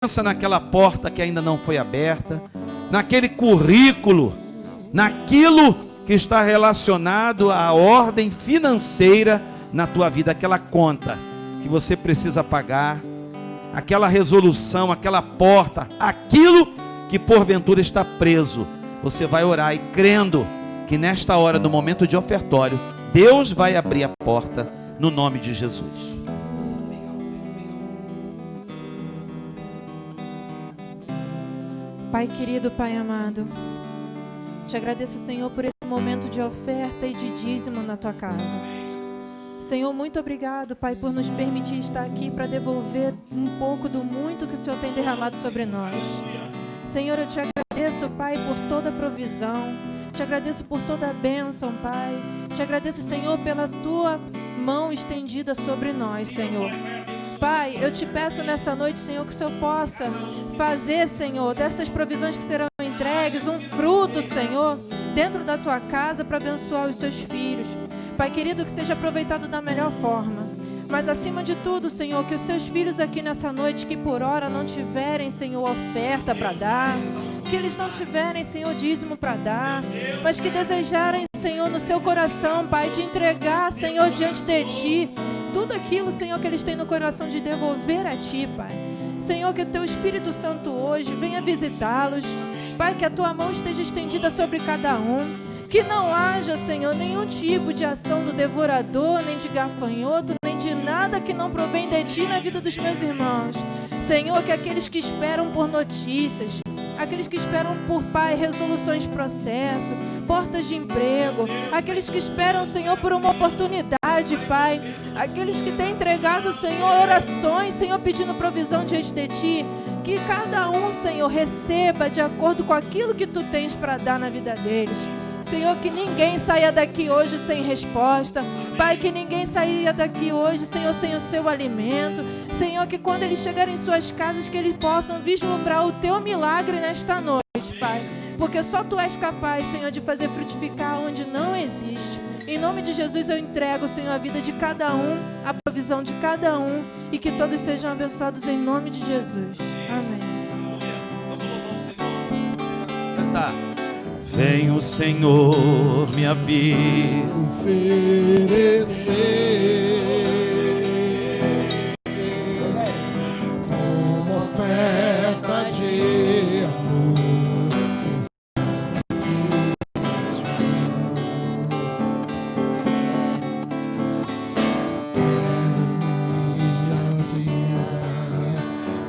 Pensa naquela porta que ainda não foi aberta, naquele currículo, naquilo que está relacionado à ordem financeira na tua vida, aquela conta que você precisa pagar, aquela resolução, aquela porta, aquilo que porventura está preso. Você vai orar e crendo que nesta hora, no momento de ofertório, Deus vai abrir a porta no nome de Jesus. Pai querido, Pai amado, te agradeço, Senhor, por esse momento de oferta e de dízimo na tua casa. Senhor, muito obrigado, Pai, por nos permitir estar aqui para devolver um pouco do muito que o Senhor tem derramado sobre nós. Senhor, eu te agradeço, Pai, por toda a provisão. Te agradeço por toda a bênção, Pai. Te agradeço, Senhor, pela tua mão estendida sobre nós, Senhor. Pai, eu te peço nessa noite, Senhor, que o Senhor possa fazer, Senhor, dessas provisões que serão entregues, um fruto, Senhor, dentro da tua casa para abençoar os teus filhos. Pai querido, que seja aproveitado da melhor forma. Mas acima de tudo, Senhor, que os seus filhos aqui nessa noite, que por hora não tiverem, Senhor, oferta para dar, que eles não tiverem, Senhor, dízimo para dar, mas que desejarem, Senhor, no seu coração, Pai, de entregar, Senhor, diante de Ti, tudo aquilo, Senhor, que eles têm no coração de devolver a Ti, Pai. Senhor, que o Teu Espírito Santo hoje venha visitá-los. Pai, que a Tua mão esteja estendida sobre cada um. Que não haja, Senhor, nenhum tipo de ação do devorador, nem de gafanhoto, nem de nada que não provém de Ti na vida dos meus irmãos. Senhor, que aqueles que esperam por notícias, aqueles que esperam por, Pai, resoluções de processo, portas de emprego, aqueles que esperam, Senhor, por uma oportunidade, Pai, aqueles que têm entregado, Senhor, orações, Senhor, pedindo provisão diante de Ti, que cada um, Senhor, receba de acordo com aquilo que Tu tens para dar na vida deles. Senhor, que ninguém saia daqui hoje sem resposta. Pai, que ninguém saia daqui hoje, Senhor, sem o seu alimento. Senhor, que quando eles chegarem em suas casas, que eles possam vislumbrar o Teu milagre nesta noite, Pai. Porque só Tu és capaz, Senhor, de fazer frutificar onde não existe. Em nome de Jesus eu entrego, Senhor, a vida de cada um, a provisão de cada um, e que todos sejam abençoados em nome de Jesus. Amém. Cantar. Vem o Senhor, minha vida oferecer como oferta de amor. Quero minha vida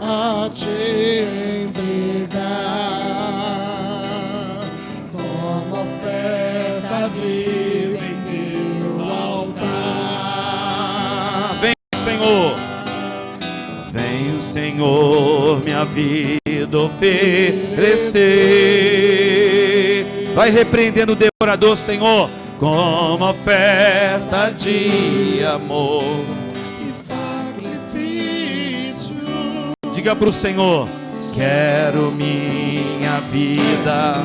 a Te entregar. Viva em Teu altar. Vem, Senhor. Vem o Senhor, minha vida oferecer. Vai repreendendo o devorador, Senhor, como oferta de amor e sacrifício. Diga para o Senhor: quero minha vida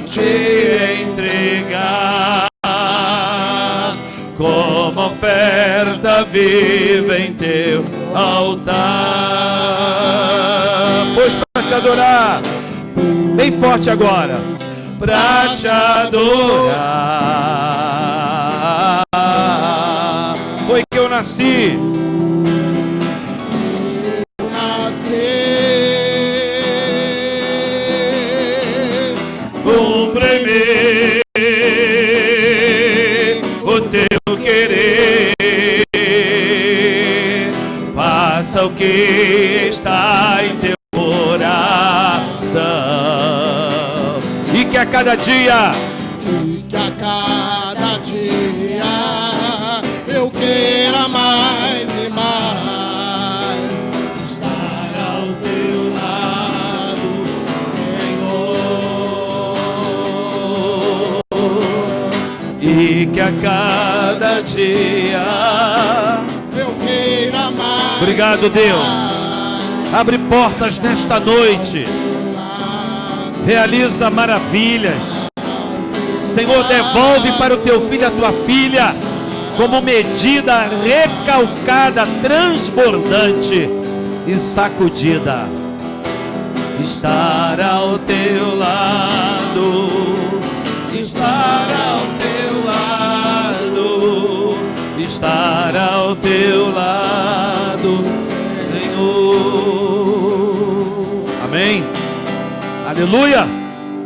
Te entregar como oferta viva em Teu altar. Pois para Te adorar, bem forte agora, para Te adorar foi que eu nasci. O Teu querer, faça o que está em Teu coração, e que a cada dia eu queira mais e mais estar ao Teu lado, Senhor. E que a cada dia eu queira mais. Obrigado, Deus. Abre portas nesta noite. Realiza maravilhas. Senhor, devolve para o Teu filho, a Tua filha, como medida recalcada, transbordante e sacudida. Estar ao teu lado, estar ao teu lado, estar ao teu lado, Senhor. Amém? Aleluia!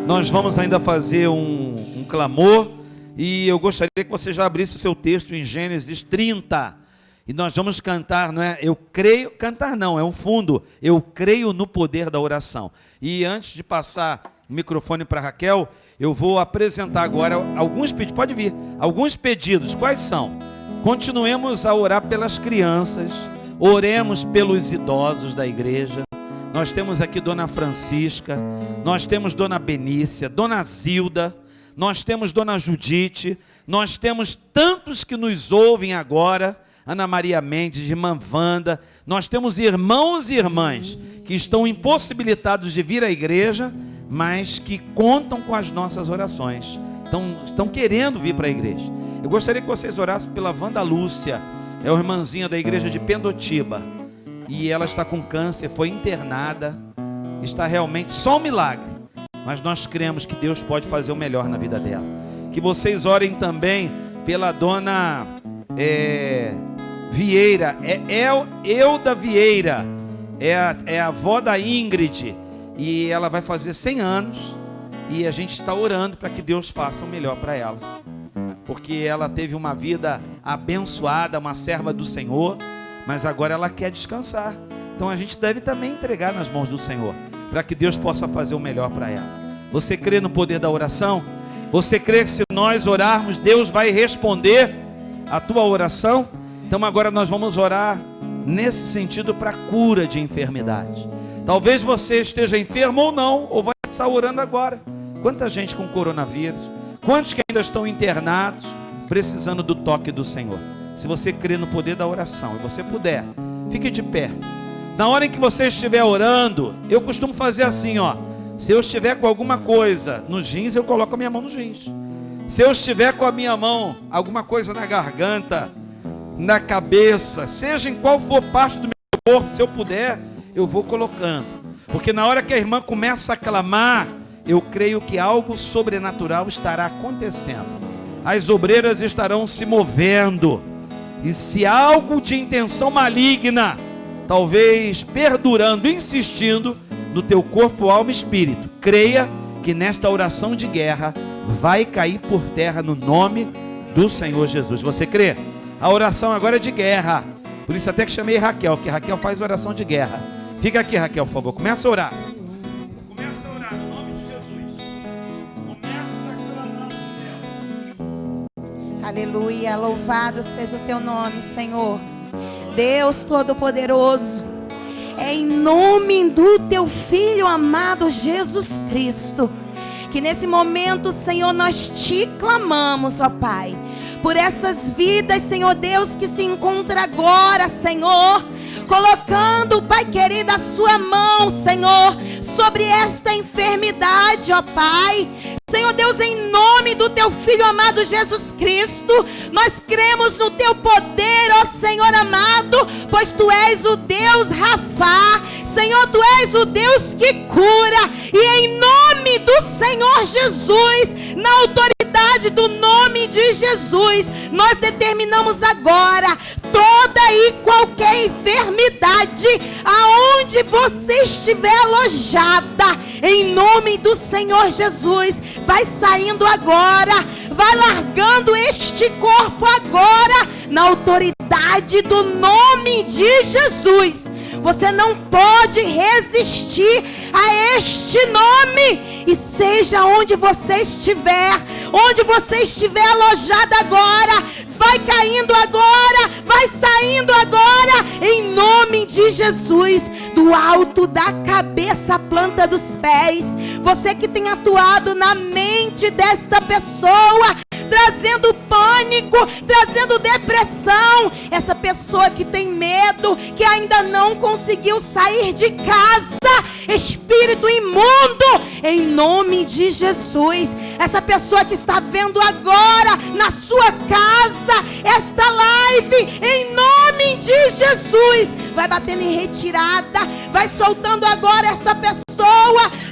Nós vamos ainda fazer um clamor, e eu gostaria que você já abrisse o seu texto em Gênesis 30. E nós vamos cantar, não é? Eu creio, cantar não, é um fundo. Eu creio no poder da oração. E antes de passar o microfone para Raquel, eu vou apresentar agora alguns pedidos. Pode vir. Alguns pedidos. Quais são? Continuemos a orar pelas crianças. Oremos pelos idosos da igreja. Nós temos aqui Dona Francisca. Nós temos Dona Benícia, Dona Zilda. Nós temos Dona Judite. Nós temos tantos que nos ouvem agora. Ana Maria Mendes, Irmã Wanda. Nós temos irmãos e irmãs que estão impossibilitados de vir à igreja, mas que contam com as nossas orações. Estão querendo vir para a igreja. Eu gostaria que vocês orassem pela Wanda Lúcia. É uma irmãzinha da igreja de Pendotiba. E ela está com câncer, foi internada. Está realmente só um milagre. Mas nós cremos que Deus pode fazer o melhor na vida dela. Que vocês orem também pela Dona Vieira, Euda Vieira, é a avó da Ingrid, e ela vai fazer 100 anos, e a gente está orando para que Deus faça o melhor para ela, porque ela teve uma vida abençoada, uma serva do Senhor, mas agora ela quer descansar. Então a gente deve também entregar nas mãos do Senhor, para que Deus possa fazer o melhor para ela. Você crê no poder da oração? Você crê que se nós orarmos, Deus vai responder a tua oração? Então agora nós vamos orar nesse sentido para cura de enfermidades. Talvez você esteja enfermo ou não, ou vai estar orando agora. Quanta gente com coronavírus, quantos que ainda estão internados, precisando do toque do Senhor. Se você crê no poder da oração e você puder, fique de pé. Na hora em que você estiver orando, eu costumo fazer assim, ó. Se eu estiver com alguma coisa nos rins, eu coloco a minha mão nos rins. Se eu estiver com a minha mão, alguma coisa na garganta, na cabeça, seja em qual for parte do meu corpo, se eu puder, eu vou colocando. Porque na hora que a irmã começa a clamar, eu creio que algo sobrenatural estará acontecendo. As obreiras estarão se movendo. E se algo de intenção maligna, talvez perdurando, insistindo no teu corpo, alma e espírito, creia que nesta oração de guerra vai cair por terra no nome do Senhor Jesus. Você crê? A oração agora é de guerra. Por isso até que chamei Raquel, que Raquel faz oração de guerra. Fica aqui, Raquel, por favor. Começa a orar. Começa a orar no nome de Jesus. Começa a clamar no céu. Aleluia, louvado seja o teu nome, Senhor. Deus Todo-Poderoso, é em nome do teu Filho amado Jesus Cristo, que nesse momento, Senhor, nós te clamamos, ó Pai, por essas vidas, Senhor Deus, que se encontra agora, Senhor, colocando, Pai querido, a sua mão, Senhor, sobre esta enfermidade, ó Pai. Senhor Deus, em nome do teu Filho amado Jesus Cristo, nós cremos no teu poder, ó Senhor amado, pois tu és o Deus Rafá. Senhor, tu és o Deus que cura, e em nome do Senhor Jesus, na autoridade do nome de Jesus, nós determinamos agora toda e qualquer enfermidade, aonde você estiver alojada, em nome do Senhor Jesus, vai saindo agora, vai largando este corpo agora, na autoridade do nome de Jesus. Você não pode resistir a este nome. E seja onde você estiver alojado agora, vai caindo agora, vai saindo agora, em nome de Jesus, do alto da cabeça à planta dos pés. Você que tem atuado na mente desta pessoa, trazendo pânico, trazendo depressão. Essa pessoa que tem medo, que ainda não conseguiu sair de casa, espírito imundo, em nome de Jesus. Essa pessoa que está vendo agora na sua casa esta live, em nome de Jesus, vai batendo em retirada, vai soltando agora esta pessoa.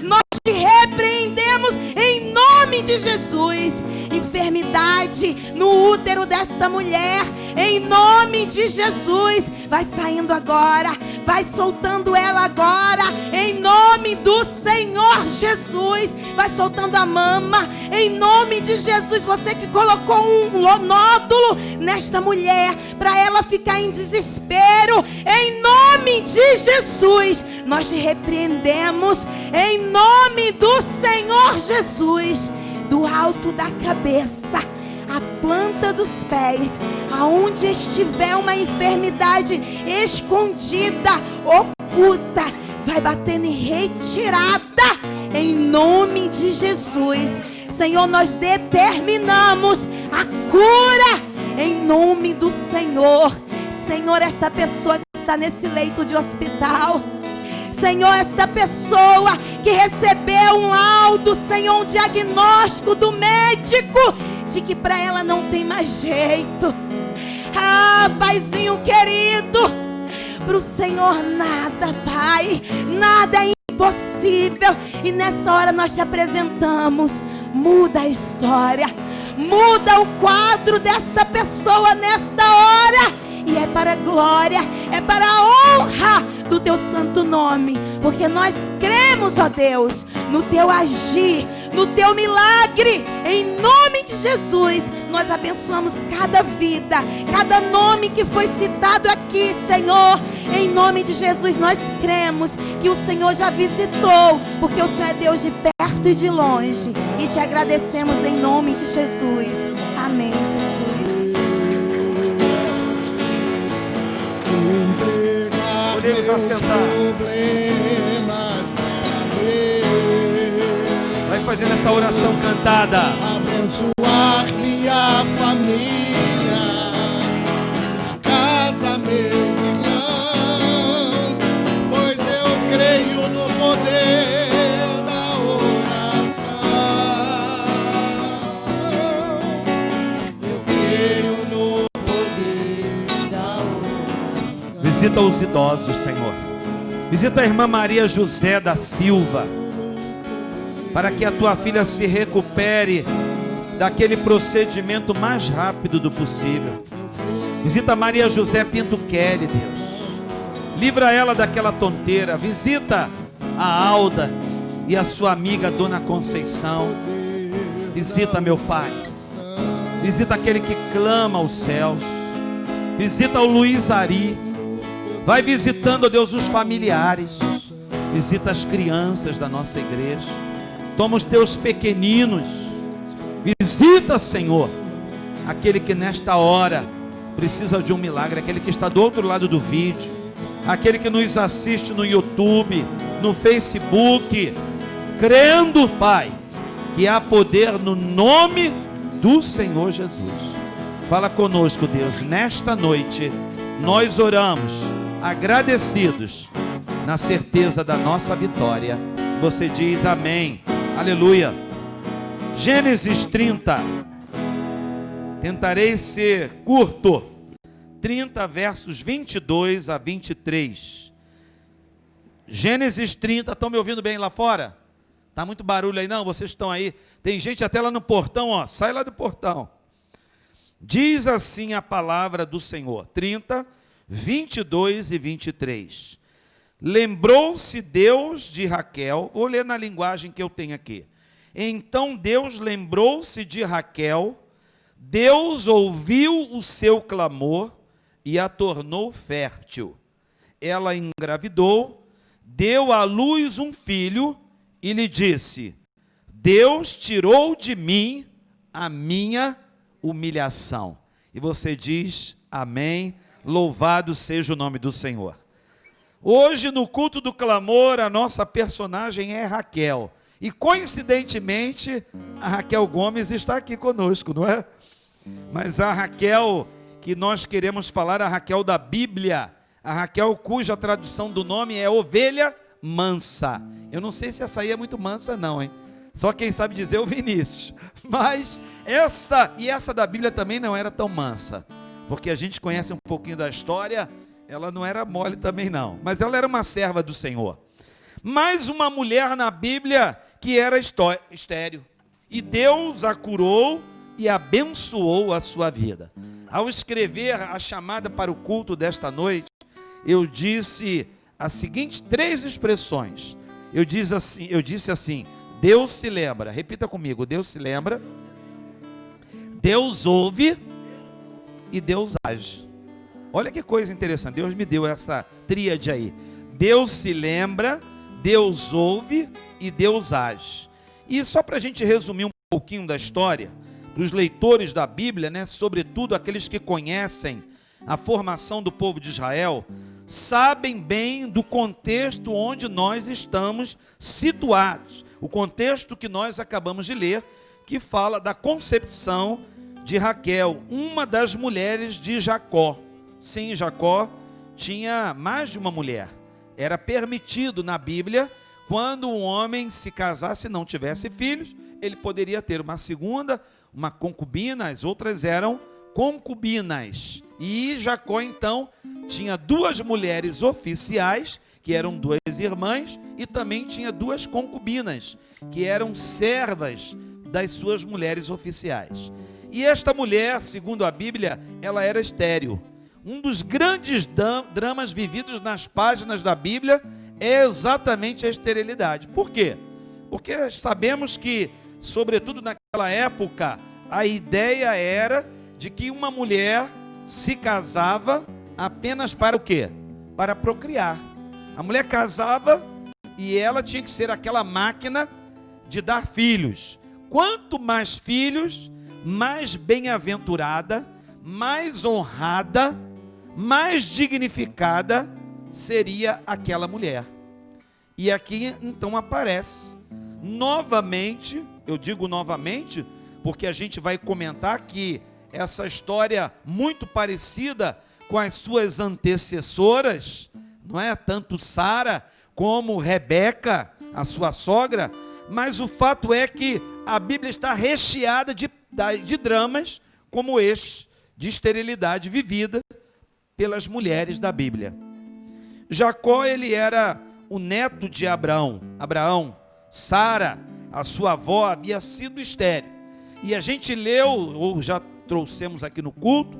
Nós te repreendemos em nome de Jesus. Enfermidade no útero desta mulher, em nome de Jesus, vai saindo agora, vai soltando ela agora, em nome do Senhor Jesus. Vai soltando a mama, em nome de Jesus. Você que colocou um nódulo nesta mulher, para ela ficar em desespero, em nome de Jesus, nós te repreendemos, em nome do Senhor Jesus. Do alto da cabeça, a planta dos pés, aonde estiver uma enfermidade escondida, oculta, vai batendo em retirada, em nome de Jesus. Senhor, nós determinamos a cura, em nome do Senhor. Senhor, esta pessoa que está nesse leito de hospital, Senhor, esta pessoa que recebeu um laudo, Senhor, um diagnóstico do médico, de que para ela não tem mais jeito. Ah, Paizinho querido, para o Senhor nada, Pai, nada é impossível. E nessa hora nós te apresentamos, muda a história, muda o quadro desta pessoa nesta hora. E é para a glória, é para a honra do teu santo nome, porque nós cremos, ó Deus, no teu agir, no teu milagre. Em nome de Jesus, nós abençoamos cada vida, cada nome que foi citado aqui, Senhor. Em nome de Jesus, nós cremos que o Senhor já visitou, porque o Senhor é Deus de perto e de longe. E te agradecemos em nome de Jesus. Amém, Jesus. Podemos assentar. Vai fazendo essa oração cantada. Abençoar minha família, casa, meus irmãos, pois eu creio no poder da oração. Eu creio no poder da oração. Visita os idosos, Senhor. Visita a irmã Maria José da Silva, para que a tua filha se recupere daquele procedimento mais rápido do possível. Visita Maria José Pinto Kelly, Deus. Livra ela daquela tonteira. Visita a Alda e a sua amiga Dona Conceição. Visita, meu Pai. Visita aquele que clama aos céus. Visita o Luiz Ari. Vai visitando, ó Deus, os familiares. Visita as crianças da nossa igreja. Toma os teus pequeninos. Visita, Senhor, aquele que nesta hora precisa de um milagre, aquele que está do outro lado do vídeo, aquele que nos assiste no YouTube, no Facebook, crendo, Pai, que há poder no nome do Senhor Jesus. Fala conosco, Deus, nesta noite nós oramos agradecidos, na certeza da nossa vitória. Você diz amém, aleluia. Gênesis 30, tentarei ser curto, 30 versos 22 a 23. Gênesis 30, estão me ouvindo bem lá fora? Está muito barulho aí não? Vocês estão aí? Tem gente até lá no portão, ó, sai lá do portão. Diz assim a palavra do Senhor, 30, 22 e 23. Lembrou-se Deus de Raquel, vou ler na linguagem que eu tenho aqui. Então Deus lembrou-se de Raquel, Deus ouviu o seu clamor e a tornou fértil. Ela engravidou, deu à luz um filho e lhe disse: Deus tirou de mim a minha humilhação. E você diz amém, louvado seja o nome do Senhor. Hoje no culto do clamor a nossa personagem é Raquel. E coincidentemente, a Raquel Gomes está aqui conosco, não é? Mas a Raquel que nós queremos falar, a Raquel da Bíblia, a Raquel cuja tradução do nome é ovelha mansa. Eu não sei se essa aí é muito mansa não, hein? Só quem sabe dizer é o Vinícius. Mas essa da Bíblia também não era tão mansa, porque a gente conhece um pouquinho da história, ela não era mole também não, mas ela era uma serva do Senhor. Mais uma mulher na Bíblia que era estéril, e Deus a curou e abençoou a sua vida. Ao escrever a chamada para o culto desta noite, eu disse as seguintes 3 expressões. Eu disse assim: Deus se lembra. Repita comigo: Deus se lembra, Deus ouve e Deus age. Olha que coisa interessante, Deus me deu essa tríade aí: Deus se lembra, Deus ouve e Deus age. E só para a gente resumir um pouquinho da história, para os leitores da Bíblia, né, sobretudo aqueles que conhecem a formação do povo de Israel, sabem bem do contexto onde nós estamos situados. O contexto que nós acabamos de ler, que fala da concepção de Raquel, uma das mulheres de Jacó. Sim, Jacó tinha mais de uma mulher. Era permitido na Bíblia, quando um homem se casasse e não tivesse filhos, ele poderia ter uma segunda, uma concubina, as outras eram concubinas. E Jacó então tinha 2 mulheres oficiais, que eram 2 irmãs, e também tinha 2 concubinas, que eram servas das suas mulheres oficiais. E esta mulher, segundo a Bíblia, ela era estéril. Um dos grandes dramas vividos nas páginas da Bíblia é exatamente a esterilidade. Por quê? Porque sabemos que, sobretudo naquela época, a ideia era de que uma mulher se casava apenas para o quê? Para procriar. A mulher casava e ela tinha que ser aquela máquina de dar filhos. Quanto mais filhos, mais bem-aventurada, mais honrada, mais dignificada seria aquela mulher. E aqui então aparece novamente, eu digo novamente, porque a gente vai comentar que essa história muito parecida com as suas antecessoras, não é? Tanto Sara como Rebeca, a sua sogra, mas o fato é que a Bíblia está recheada de dramas como este, de esterilidade vivida pelas mulheres da Bíblia. Jacó, ele era o neto de Abraão. Sara, a sua avó, havia sido estéril. E a gente leu, ou já trouxemos aqui no culto,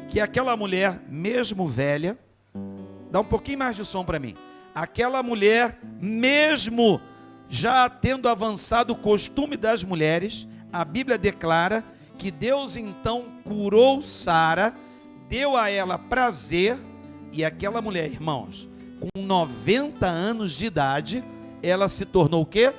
que aquela mulher, mesmo velha, dá um pouquinho mais de som para mim, aquela mulher, mesmo já tendo avançado o costume das mulheres, a Bíblia declara que Deus então curou Sara, deu a ela prazer, e aquela mulher, irmãos, com 90 anos de idade, ela se tornou o quê?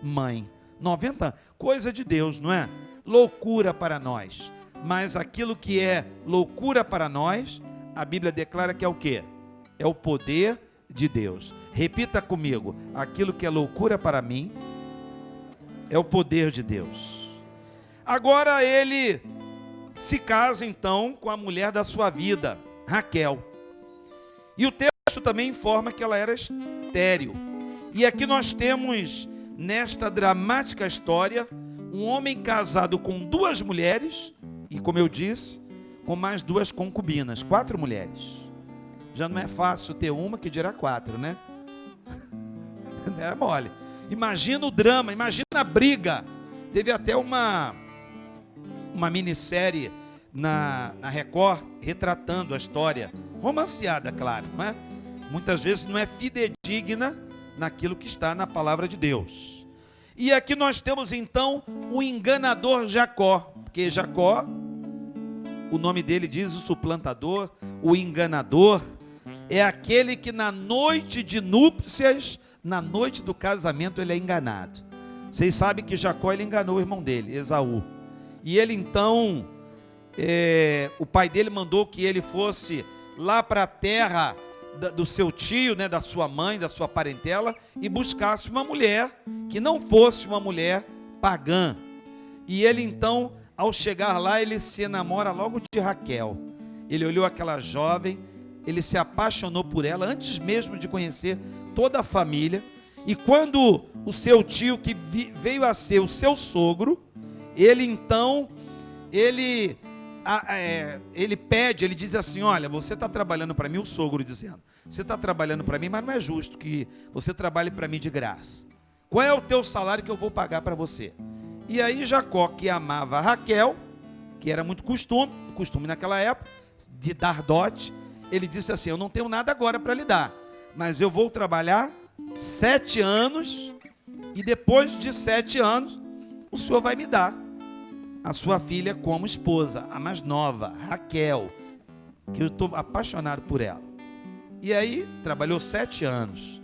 Mãe. 90 anos, coisa de Deus, não é? Loucura para nós. Mas aquilo que é loucura para nós, a Bíblia declara que é o quê? É o poder de Deus. Repita comigo: aquilo que é loucura para mim, é o poder de Deus. Agora ele se casa então com a mulher da sua vida, Raquel. E o texto também informa que ela era estéril. E aqui nós temos, nesta dramática história, um homem casado com 2 mulheres, e como eu disse, com mais 2 concubinas, 4 mulheres. Já não é fácil ter uma, que dirá 4, né? É mole. Imagina o drama, imagina a briga. Teve até uma minissérie na Record retratando a história, romanceada, claro, não é? Muitas vezes não é fidedigna naquilo que está na palavra de Deus. E aqui nós temos então o enganador Jacó, porque Jacó, o nome dele diz o suplantador, o enganador, é aquele que na noite de núpcias, na noite do casamento, ele é enganado. Vocês sabem que Jacó, ele enganou o irmão dele, Esaú. E ele então, o pai dele mandou que ele fosse lá para a terra do seu tio, né, da sua mãe, da sua parentela, e buscasse uma mulher que não fosse uma mulher pagã. E ele então, ao chegar lá, ele se enamora logo de Raquel. Ele olhou aquela jovem, ele se apaixonou por ela antes mesmo de conhecer toda a família. E quando o seu tio, que veio a ser o seu sogro, ele então, ele pede, ele diz assim: olha, você está trabalhando para mim, o sogro dizendo, você está trabalhando para mim, mas não é justo que você trabalhe para mim de graça. Qual é o teu salário que eu vou pagar para você? E aí Jacó, que amava Raquel, que era muito costume naquela época, de dar dote, ele disse assim: eu não tenho nada agora para lhe dar, mas eu vou trabalhar 7 anos, e depois de 7 anos, o Senhor vai me dar a sua filha como esposa, a mais nova, Raquel, que eu estou apaixonado por ela. E aí, trabalhou 7 anos,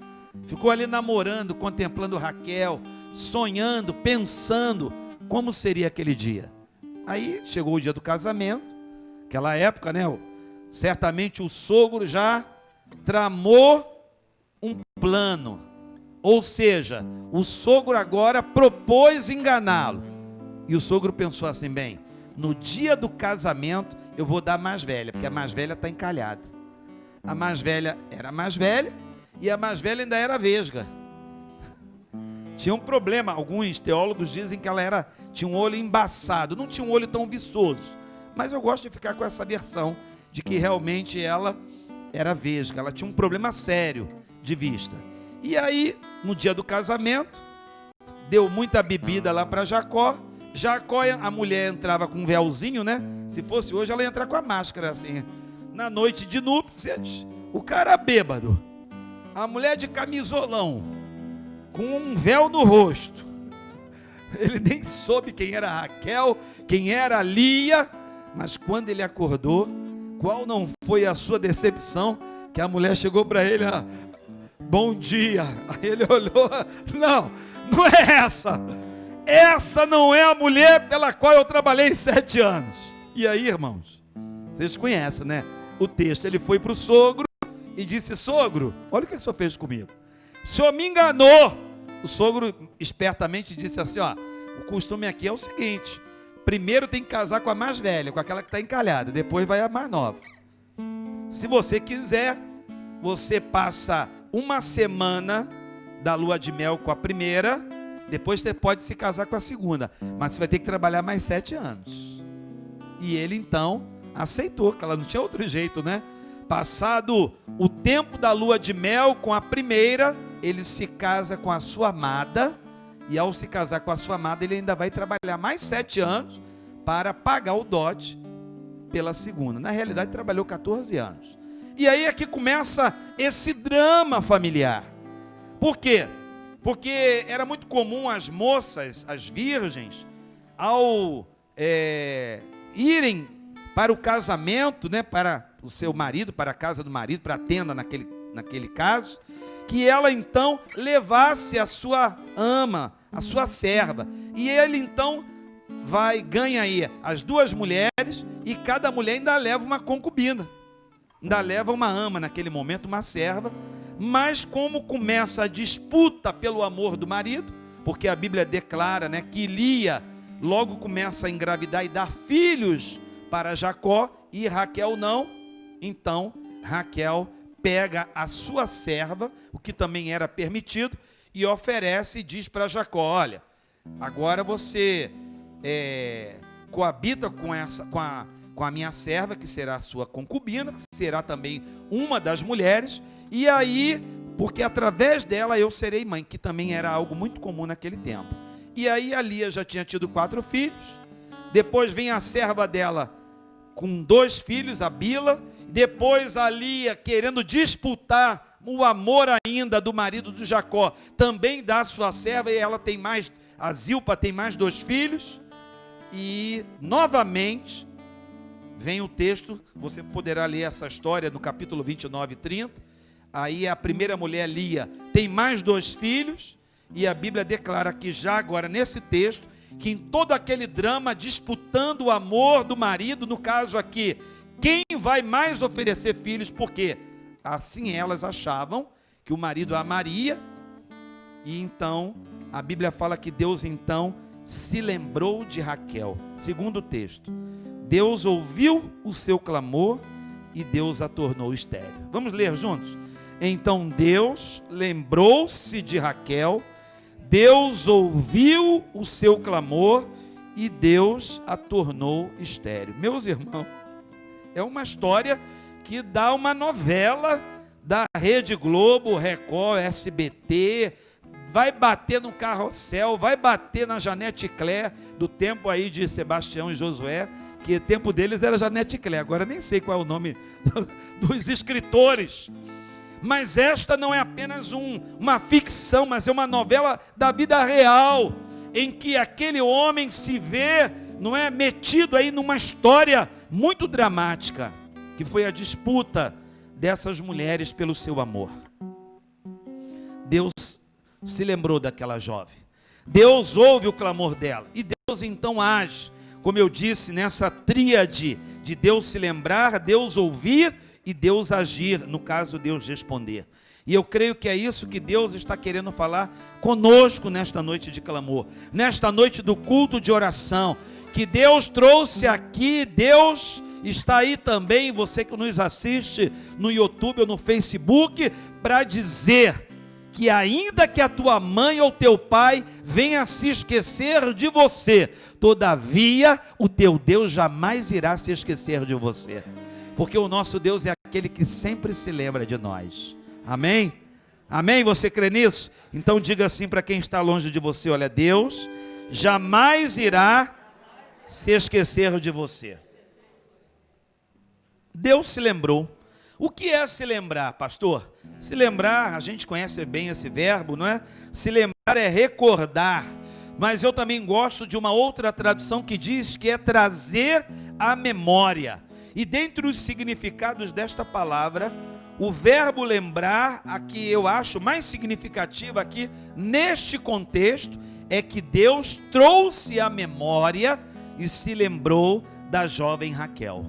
ficou ali namorando, contemplando Raquel, sonhando, pensando como seria aquele dia. Aí, chegou o dia do casamento, aquela época, né, certamente o sogro já tramou um plano, ou seja, o sogro agora propôs enganá-lo. E o sogro pensou assim: bem, no dia do casamento eu vou dar a mais velha, porque a mais velha está encalhada. A mais velha era a mais velha, e a mais velha ainda era vesga. Tinha um problema, alguns teólogos dizem que ela tinha um olho embaçado, não tinha um olho tão viçoso, mas eu gosto de ficar com essa versão de que realmente ela era vesga, ela tinha um problema sério de vista. E aí, no dia do casamento, deu muita bebida lá para Jacó. Jacó, a mulher entrava com um véuzinho, né? Se fosse hoje, ela ia entrar com a máscara, assim. Na noite de núpcias, o cara bêbado, a mulher de camisolão, com um véu no rosto. Ele nem soube quem era Raquel, quem era Lia, mas quando ele acordou, qual não foi a sua decepção, que a mulher chegou para ele: bom dia. Aí ele olhou: não é essa. Essa não é a mulher pela qual eu trabalhei 7 anos. E aí, irmãos, vocês conhecem, né? O texto, ele foi para o sogro e disse: sogro, olha o que o senhor fez comigo. O senhor me enganou. O sogro espertamente disse assim: ó, o costume aqui é o seguinte: primeiro tem que casar com a mais velha, com aquela que está encalhada, depois vai a mais nova. Se você quiser, você passa 1 semana da lua de mel com a primeira, depois você pode se casar com a segunda, mas você vai ter que trabalhar mais 7 anos. E ele então aceitou, que ela não tinha outro jeito, né? Passado o tempo da lua de mel com a primeira, ele se casa com a sua amada, e ao se casar com a sua amada, ele ainda vai trabalhar mais 7 anos para pagar o dote pela segunda. Na realidade, trabalhou 14 anos. E aí é que começa esse drama familiar. Por quê? Porque era muito comum as moças, as virgens, ao irem para o casamento, né, para o seu marido, para a casa do marido, para a tenda naquele caso, que ela então levasse a sua ama, a sua serva. E ele então ganha aí as 2 mulheres, e cada mulher ainda leva uma concubina, ainda leva uma ama naquele momento, uma serva. Mas como começa a disputa pelo amor do marido, porque a Bíblia declara, né, que Lia logo começa a engravidar e dar filhos para Jacó, e Raquel não. Então Raquel pega a sua serva, o que também era permitido, e oferece e diz para Jacó: olha, agora você coabita com a minha serva, que será a sua concubina, que será também uma das mulheres, e aí, porque através dela eu serei mãe, que também era algo muito comum naquele tempo. E aí a Lia já tinha tido 4 filhos, depois vem a serva dela com 2 filhos, a Bila, depois a Lia, querendo disputar o amor ainda do marido do Jacó, também dá sua serva, e ela tem mais, a Zilpa tem mais 2 filhos, e novamente vem o texto, você poderá ler essa história no capítulo 29 e 30, aí a primeira mulher, Lia, tem mais 2 filhos, e a Bíblia declara que já agora nesse texto, que em todo aquele drama, disputando o amor do marido, no caso aqui, quem vai mais oferecer filhos, porque assim elas achavam que o marido a amaria, e então a Bíblia fala que Deus então se lembrou de Raquel. Segundo o texto, Deus ouviu o seu clamor e Deus a tornou estéril. Vamos ler juntos? Então Deus lembrou-se de Raquel, Deus ouviu o seu clamor e Deus a tornou estéril. Meus irmãos, é uma história que dá uma novela da Rede Globo, Record, SBT, vai bater no Carrossel, vai bater na Janete Claire, do tempo aí de Sebastião e Josué, que o tempo deles era Janete Claire, agora nem sei qual é o nome dos escritores. Mas esta não é apenas uma ficção, mas é uma novela da vida real, em que aquele homem se vê, não é, metido aí numa história muito dramática, que foi a disputa dessas mulheres pelo seu amor. Deus se lembrou daquela jovem. Deus ouve o clamor dela. E Deus então age, como eu disse, nessa tríade de Deus se lembrar, Deus ouvir e Deus agir, no caso Deus responder. E eu creio que é isso que Deus está querendo falar conosco nesta noite de clamor, nesta noite do culto de oração, que Deus trouxe aqui. Deus está aí também, você que nos assiste no YouTube ou no Facebook, para dizer que ainda que a tua mãe ou teu pai venha se esquecer de você, todavia o teu Deus jamais irá se esquecer de você, porque o nosso Deus é aquele que sempre se lembra de nós. Amém? Amém? Você crê nisso? Então diga assim para quem está longe de você: olha, Deus jamais irá se esquecer de você. Deus se lembrou. O que é se lembrar, pastor? Se lembrar, a gente conhece bem esse verbo, não é? Se lembrar é recordar, mas eu também gosto de uma outra tradução que diz que é trazer à memória. E dentre os significados desta palavra, o verbo lembrar, aqui eu acho mais significativo aqui, neste contexto, é que Deus trouxe à memória e se lembrou da jovem Raquel.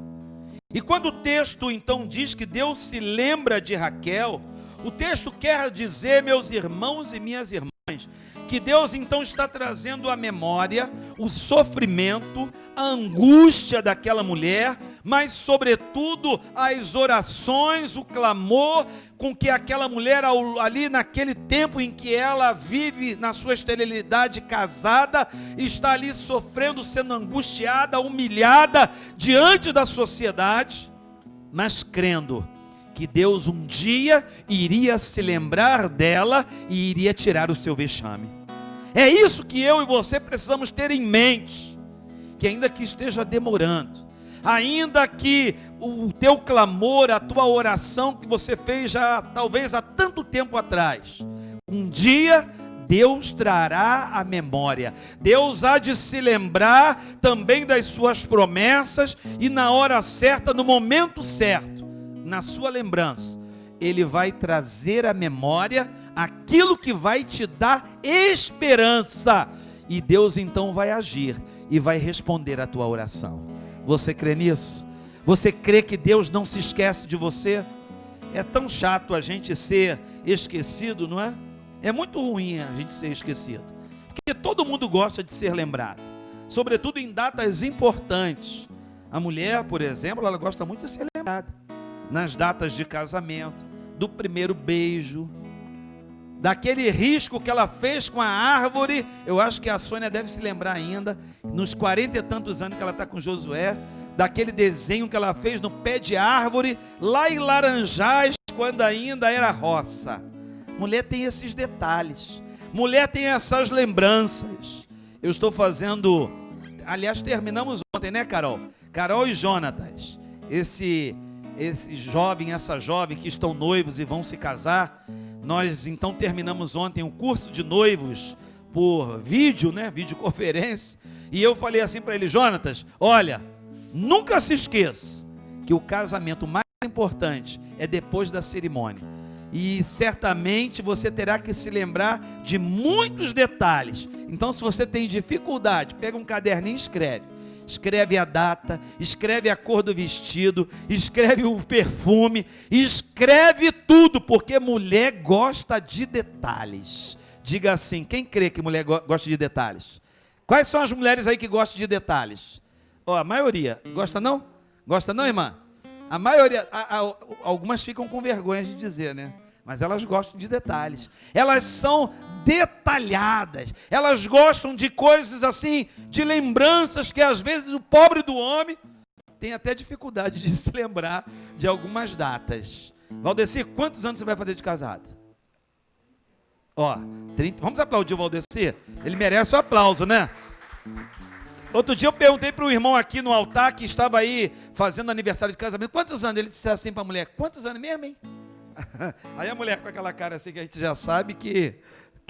E quando o texto então diz que Deus se lembra de Raquel, o texto quer dizer, meus irmãos e minhas irmãs, que Deus então está trazendo à memória o sofrimento, a angústia daquela mulher, mas sobretudo as orações, o clamor com que aquela mulher ali naquele tempo em que ela vive na sua esterilidade casada, está ali sofrendo, sendo angustiada, humilhada diante da sociedade, mas crendo que Deus um dia iria se lembrar dela e iria tirar o seu vexame. É isso que eu e você precisamos ter em mente, que ainda que esteja demorando, ainda que o teu clamor, a tua oração que você fez já talvez há tanto tempo atrás, um dia Deus trará a memória, Deus há de se lembrar também das suas promessas, e na hora certa, no momento certo, na sua lembrança, Ele vai trazer à memória aquilo que vai te dar esperança, e Deus então vai agir e vai responder a tua oração. Você crê nisso? Você crê que Deus não se esquece de você? É tão chato a gente ser esquecido, não é? É muito ruim a gente ser esquecido, porque todo mundo gosta de ser lembrado, sobretudo em datas importantes. A mulher, por exemplo, ela gosta muito de ser lembrada nas datas de casamento, do primeiro beijo, daquele risco que ela fez com a árvore. Eu acho que a Sônia deve se lembrar ainda, nos 40 e tantos anos que ela está com Josué, daquele desenho que ela fez no pé de árvore, lá em Laranjais, quando ainda era roça. Mulher tem esses detalhes, mulher tem essas lembranças. Eu estou fazendo, aliás, terminamos ontem, né, Carol? Carol e Jonatas, esse jovem, essa jovem que estão noivos e vão se casar. Nós então terminamos ontem um curso de noivos por vídeo, né? Videoconferência. E eu falei assim para ele: Jonatas, olha, nunca se esqueça que o casamento mais importante é depois da cerimônia. E certamente você terá que se lembrar de muitos detalhes. Então, se você tem dificuldade, pega um caderninho e escreve. escreve a data, escreve a cor do vestido, escreve o perfume, escreve tudo, porque mulher gosta de detalhes. Diga assim, quem crê que mulher gosta de detalhes? Quais são as mulheres aí que gostam de detalhes? Ó, a maioria, gosta não? Gosta não, irmã? A maioria, algumas ficam com vergonha de dizer, né? Mas elas gostam de detalhes. Elas são detalhadas. Elas gostam de coisas assim, de lembranças que às vezes o pobre do homem tem até dificuldade de se lembrar de algumas datas. Valdeci, quantos anos você vai fazer de casado? Ó, 30. Vamos aplaudir o Valdeci? Ele merece o aplauso, né? Outro dia eu perguntei para o irmão aqui no altar que estava aí fazendo aniversário de casamento. Quantos anos? Ele disse assim para a mulher, quantos anos mesmo, hein? Aí a mulher com aquela cara assim que a gente já sabe que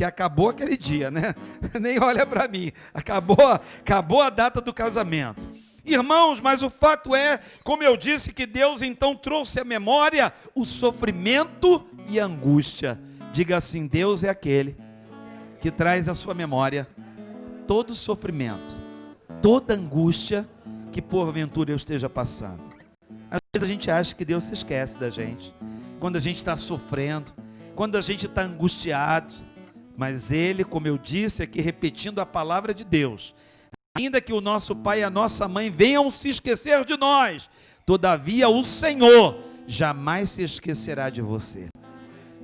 acabou aquele dia, né? Nem olha para mim. Acabou a data do casamento. Irmãos, mas o fato é, como eu disse, que Deus então trouxe à memória o sofrimento e a angústia. Diga assim, Deus é aquele que traz à sua memória todo sofrimento, toda angústia que porventura eu esteja passando. Às vezes a gente acha que Deus se esquece da gente, quando a gente está sofrendo, quando a gente está angustiado, mas Ele, como eu disse aqui, repetindo a palavra de Deus, ainda que o nosso pai e a nossa mãe venham se esquecer de nós, todavia o Senhor jamais se esquecerá de você.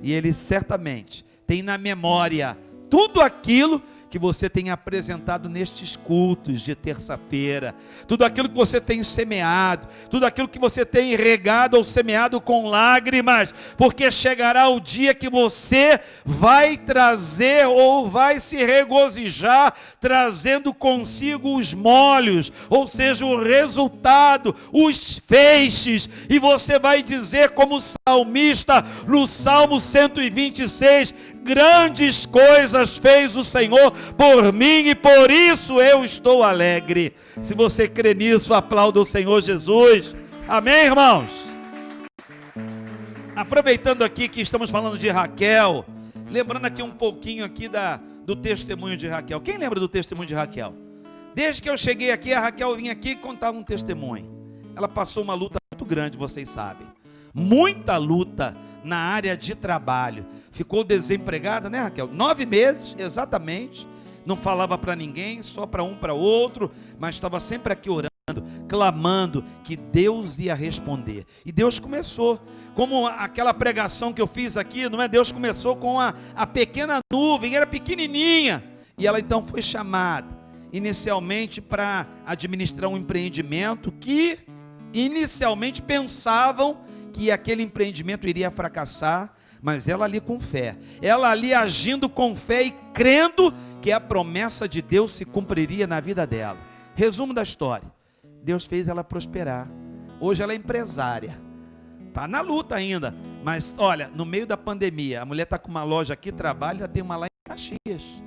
E Ele certamente tem na memória tudo aquilo que você tem apresentado nestes cultos de terça-feira, tudo aquilo que você tem semeado, tudo aquilo que você tem regado ou semeado com lágrimas, porque chegará o dia que você vai trazer ou vai se regozijar, trazendo consigo os molhos, ou seja, o resultado, os feixes, e você vai dizer como o salmista no Salmo 126, grandes coisas fez o Senhor por mim e por isso eu estou alegre. Se você crê nisso, aplauda o Senhor Jesus. Amém, irmãos? Aproveitando aqui que estamos falando de Raquel, lembrando aqui um pouquinho aqui do testemunho de Raquel. Quem lembra do testemunho de Raquel? Desde que eu cheguei aqui, a Raquel vinha aqui contar um testemunho. Ela passou uma luta muito grande, vocês sabem. Muita luta na área de trabalho. Ficou desempregada, né, Raquel? 9 meses, exatamente. Não falava para ninguém, só para um, para outro, mas estava sempre aqui orando, clamando que Deus ia responder. E Deus começou, como aquela pregação que eu fiz aqui, não é? Deus começou com a pequena nuvem, era pequenininha, e ela então foi chamada, inicialmente para administrar um empreendimento que, inicialmente pensavam que aquele empreendimento iria fracassar, mas ela ali com fé, ela ali agindo com fé e crendo que a promessa de Deus se cumpriria na vida dela. Resumo da história, Deus fez ela prosperar. Hoje ela é empresária, está na luta ainda, mas olha, no meio da pandemia, a mulher está com uma loja aqui, trabalha, tem uma lá em Caxias.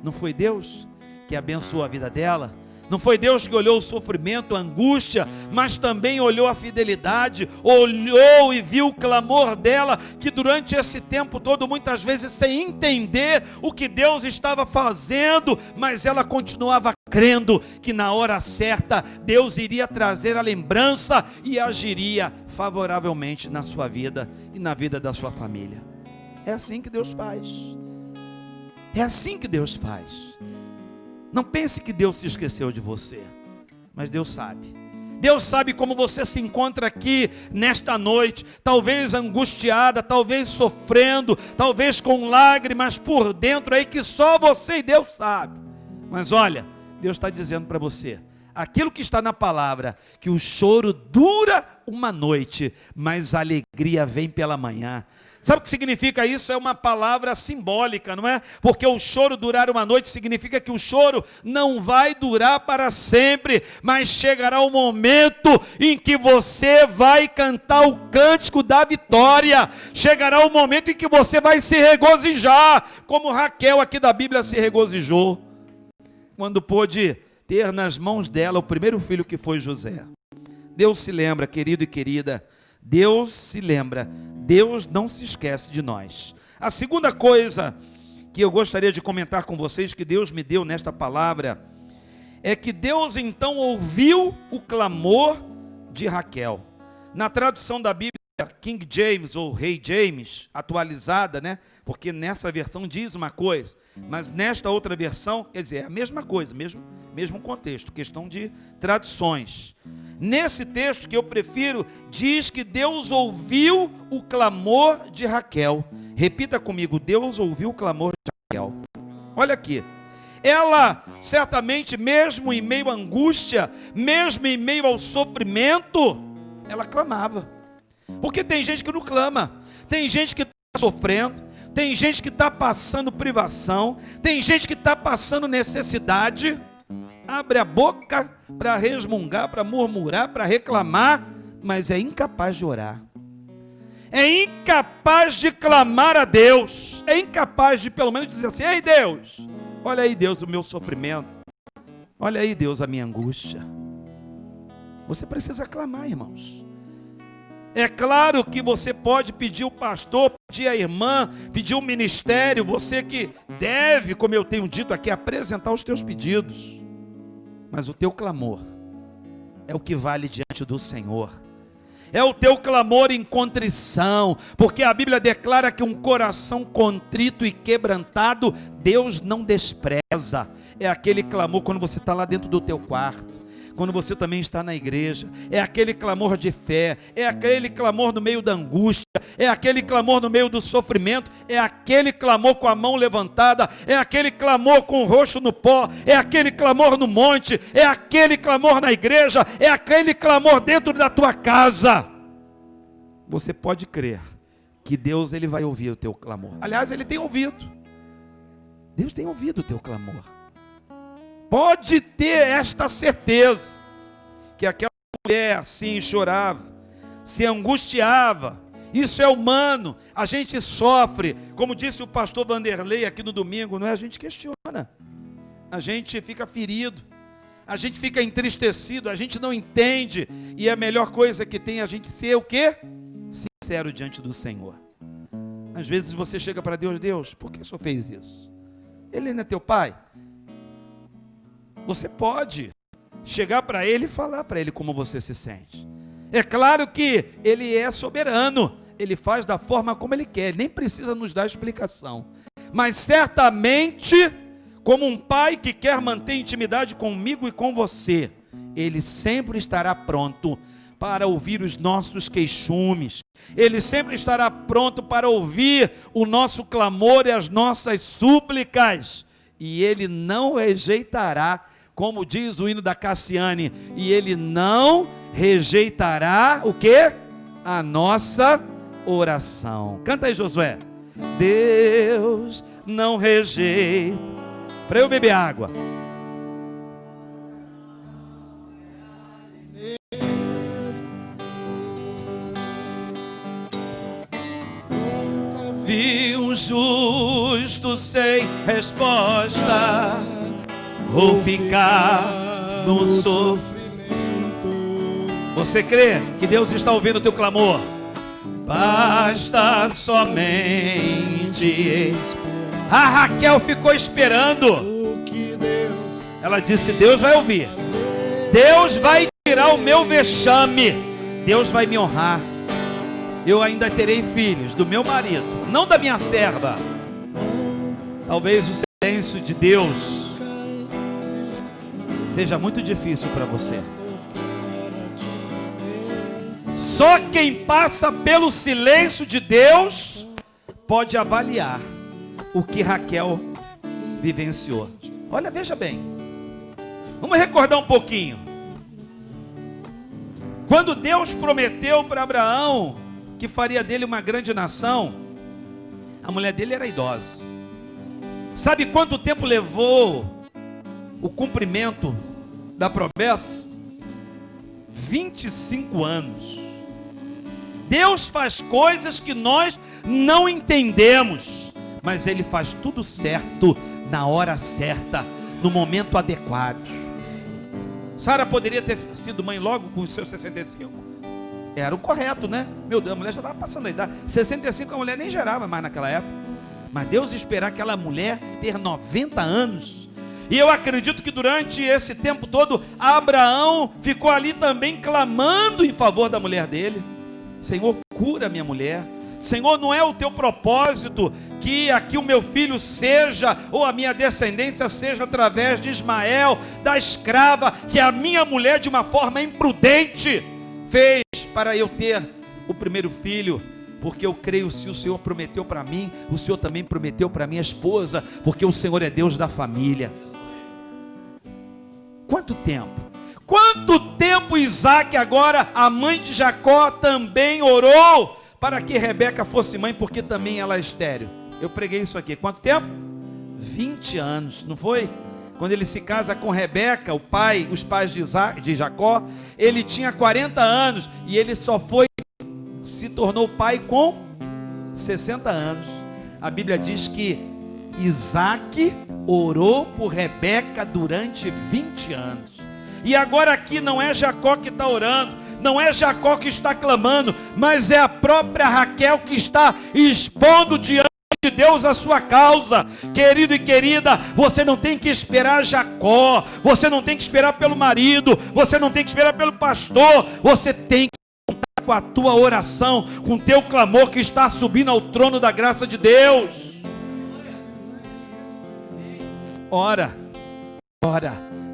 Não foi Deus que abençoou a vida dela? Não foi Deus que olhou o sofrimento, a angústia, mas também olhou a fidelidade, olhou e viu o clamor dela, que durante esse tempo todo, muitas vezes sem entender o que Deus estava fazendo, mas ela continuava crendo que na hora certa Deus iria trazer a lembrança e agiria favoravelmente na sua vida e na vida da sua família. É assim que Deus faz. É assim que Deus faz. Não pense que Deus se esqueceu de você, mas Deus sabe. Deus sabe como você se encontra aqui nesta noite, talvez angustiada, talvez sofrendo, talvez com lágrimas por dentro aí que só você e Deus sabe. Mas olha, Deus está dizendo para você, aquilo que está na palavra, que o choro dura uma noite, mas a alegria vem pela manhã. Sabe o que significa isso? É uma palavra simbólica, não é? Porque o choro durar uma noite significa que o choro não vai durar para sempre, mas chegará o momento em que você vai cantar o cântico da vitória, chegará o momento em que você vai se regozijar, como Raquel aqui da Bíblia se regozijou, quando pôde ter nas mãos dela o primeiro filho, que foi José. Deus se lembra, querido e querida, Deus se lembra, Deus não se esquece de nós. A segunda coisa que eu gostaria de comentar com vocês, que Deus me deu nesta palavra, é que Deus então ouviu o clamor de Raquel. Na tradução da Bíblia, King James ou Rei James, atualizada, né? Porque nessa versão diz uma coisa, mas nesta outra versão, quer dizer, é a mesma coisa, mesmo contexto, questão de traduções. Nesse texto que eu prefiro, diz que Deus ouviu o clamor de Raquel. Repita comigo, Deus ouviu o clamor de Raquel. Olha aqui. Ela, certamente, mesmo em meio à angústia, mesmo em meio ao sofrimento, ela clamava. Porque tem gente que não clama, tem gente que está sofrendo, tem gente que está passando privação, tem gente que está passando necessidade, abre a boca para resmungar, para murmurar, para reclamar, mas é incapaz de orar, é incapaz de clamar a Deus, é incapaz de pelo menos dizer assim: ei Deus, olha aí Deus o meu sofrimento, olha aí Deus a minha angústia. Você precisa clamar, irmãos. É claro que você pode pedir o pastor, pedir a irmã, pedir o ministério, você que deve, como eu tenho dito aqui, apresentar os teus pedidos. Mas o teu clamor é o que vale diante do Senhor. É o teu clamor em contrição, porque a Bíblia declara que um coração contrito e quebrantado, Deus não despreza. É aquele clamor quando você está lá dentro do teu quarto, quando você também está na igreja, é aquele clamor de fé, é aquele clamor no meio da angústia, é aquele clamor no meio do sofrimento, é aquele clamor com a mão levantada, é aquele clamor com o rosto no pó, é aquele clamor no monte, é aquele clamor na igreja, é aquele clamor dentro da tua casa. Você pode crer que Deus ele vai ouvir o teu clamor. Aliás, Ele tem ouvido. Deus tem ouvido o teu clamor. Pode ter esta certeza, que aquela mulher assim chorava, se angustiava, isso é humano, a gente sofre, como disse o pastor Vanderlei aqui no domingo, não é? A gente questiona, a gente fica ferido, a gente fica entristecido, a gente não entende, e a melhor coisa que tem é a gente ser o quê? Sincero diante do Senhor. Às vezes você chega para Deus: Deus, por que o Senhor fez isso? Ele não é teu pai? Você pode chegar para Ele e falar para Ele como você se sente. É claro que Ele é soberano, Ele faz da forma como Ele quer, Ele nem precisa nos dar explicação. Mas certamente, como um pai que quer manter intimidade comigo e com você, Ele sempre estará pronto para ouvir os nossos queixumes. Ele sempre estará pronto para ouvir o nosso clamor e as nossas súplicas. E Ele não rejeitará, como diz o hino da Cassiane, e Ele não rejeitará o quê? A nossa oração. Canta aí, Josué. Deus não rejeita. Para eu beber água. Vi um justo sem resposta, ou ficar no sofrimento. Você crê que Deus está ouvindo o teu clamor? Basta somente. A Raquel ficou esperando. Ela disse: Deus vai ouvir, Deus vai tirar o meu vexame, Deus vai me honrar. Eu ainda terei filhos do meu marido, não da minha serva. Talvez o silêncio de Deus seja muito difícil para você. Só quem passa pelo silêncio de Deus pode avaliar o que Raquel vivenciou. Olha, veja bem, vamos recordar um pouquinho. Quando Deus prometeu para Abraão que faria dele uma grande nação, a mulher dele era idosa. Sabe quanto tempo levou o cumprimento da promessa? 25 anos. Deus faz coisas que nós não entendemos, mas Ele faz tudo certo, na hora certa, no momento adequado. Sara poderia ter sido mãe logo com os seus 65. Era o correto, né? Meu Deus, a mulher já estava passando a idade. 65 a mulher nem gerava mais naquela época. Mas Deus esperar aquela mulher ter 90 anos E eu acredito que durante esse tempo todo, Abraão ficou ali também clamando em favor da mulher dele. Senhor, cura minha mulher. Senhor, não é o teu propósito que aqui o meu filho seja, ou a minha descendência seja através de Ismael, da escrava, que a minha mulher de uma forma imprudente fez para eu ter o primeiro filho. Porque eu creio, se o Senhor prometeu para mim, o Senhor também prometeu para minha esposa, porque o Senhor é Deus da família. Quanto tempo? Quanto tempo Isaac agora, a mãe de Jacó, também orou para que Rebeca fosse mãe, porque também ela é estéril. Eu preguei isso aqui. Quanto tempo? 20 anos, não foi? Quando ele se casa com Rebeca, os pais de Jacó, ele tinha 40 anos e ele se tornou pai com 60 anos. A Bíblia diz que Isaac orou por Rebeca durante 20 anos. E agora aqui não é Jacó que está orando, não é Jacó que está clamando, mas é a própria Raquel que está expondo diante de Deus a sua causa. Querido e querida, você não tem que esperar Jacó, você não tem que esperar pelo marido, você não tem que esperar pelo pastor, você tem que contar com a tua oração, com o teu clamor que está subindo ao trono da graça de Deus. Ora,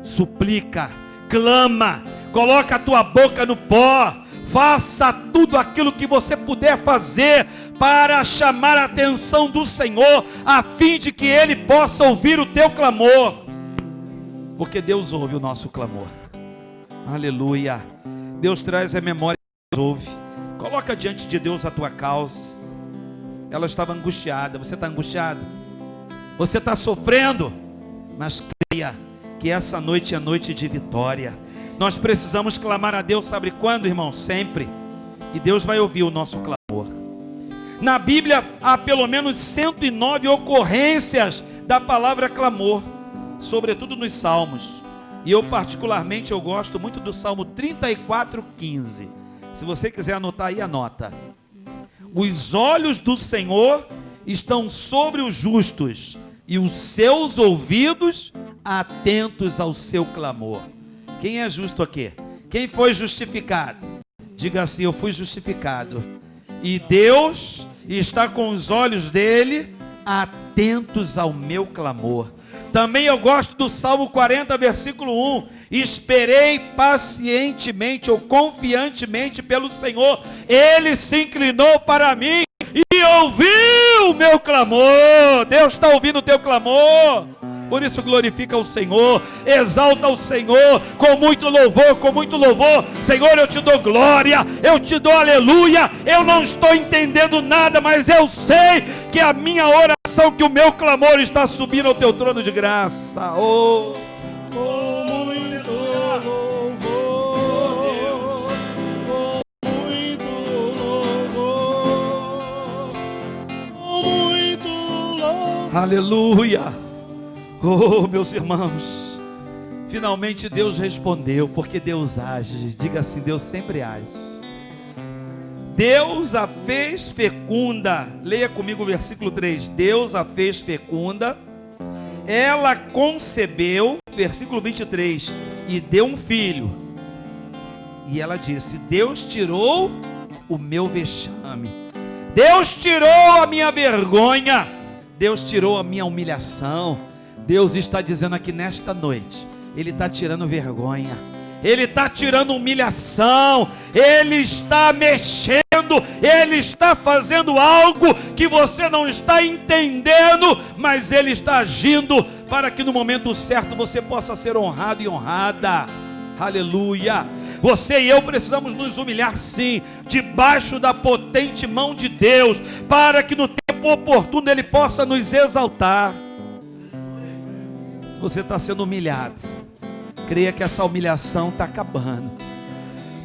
suplica, clama, coloca a tua boca no pó, faça tudo aquilo que você puder fazer para chamar a atenção do Senhor, a fim de que Ele possa ouvir o teu clamor, porque Deus ouve o nosso clamor. Aleluia. Deus traz a memória que Deus ouve. Coloca diante de Deus a tua causa. Ela estava angustiada. Você está angustiado? Você está sofrendo? Mas creia que essa noite é noite de vitória. Nós precisamos clamar a Deus, sabe quando, irmão? Sempre. E Deus vai ouvir o nosso clamor. Na Bíblia há pelo menos 109 ocorrências da palavra clamor, sobretudo nos Salmos. E eu particularmente gosto muito do Salmo 34:15. Se você quiser anotar aí, anota. Os olhos do Senhor estão sobre os justos, e os seus ouvidos atentos ao seu clamor. Quem é justo aqui? Quem foi justificado? Diga assim: eu fui justificado. E Deus está com os olhos dele atentos ao meu clamor. Também eu gosto do Salmo 40, versículo 1. Esperei pacientemente ou confiantemente pelo Senhor. Ele se inclinou para mim e ouviu o meu clamor. Deus está ouvindo o teu clamor. Por isso glorifica o Senhor, exalta o Senhor com muito louvor, com muito louvor. Senhor, eu te dou glória, eu te dou aleluia. Eu não estou entendendo nada, mas eu sei que a minha oração, que o meu clamor está subindo ao teu trono de graça. Oh, com muito louvor, com muito louvor, com muito louvor. aleluia. Oh, meus irmãos, finalmente Deus respondeu, porque Deus age. Diga assim: Deus sempre age. Deus a fez fecunda. Leia comigo o versículo 3. Deus a fez fecunda, ela concebeu, versículo 23, e deu um filho. E ela disse: Deus tirou o meu vexame, Deus tirou a minha vergonha, Deus tirou a minha humilhação. Deus está dizendo aqui nesta noite, Ele está tirando vergonha, Ele está tirando humilhação, Ele está mexendo, Ele está fazendo algo que você não está entendendo, mas Ele está agindo para que no momento certo você possa ser honrado e honrada. Aleluia. Você e eu precisamos nos humilhar, sim, debaixo da potente mão de Deus, para que no tempo oportuno Ele possa nos exaltar. Se você está sendo humilhado, creia que essa humilhação está acabando,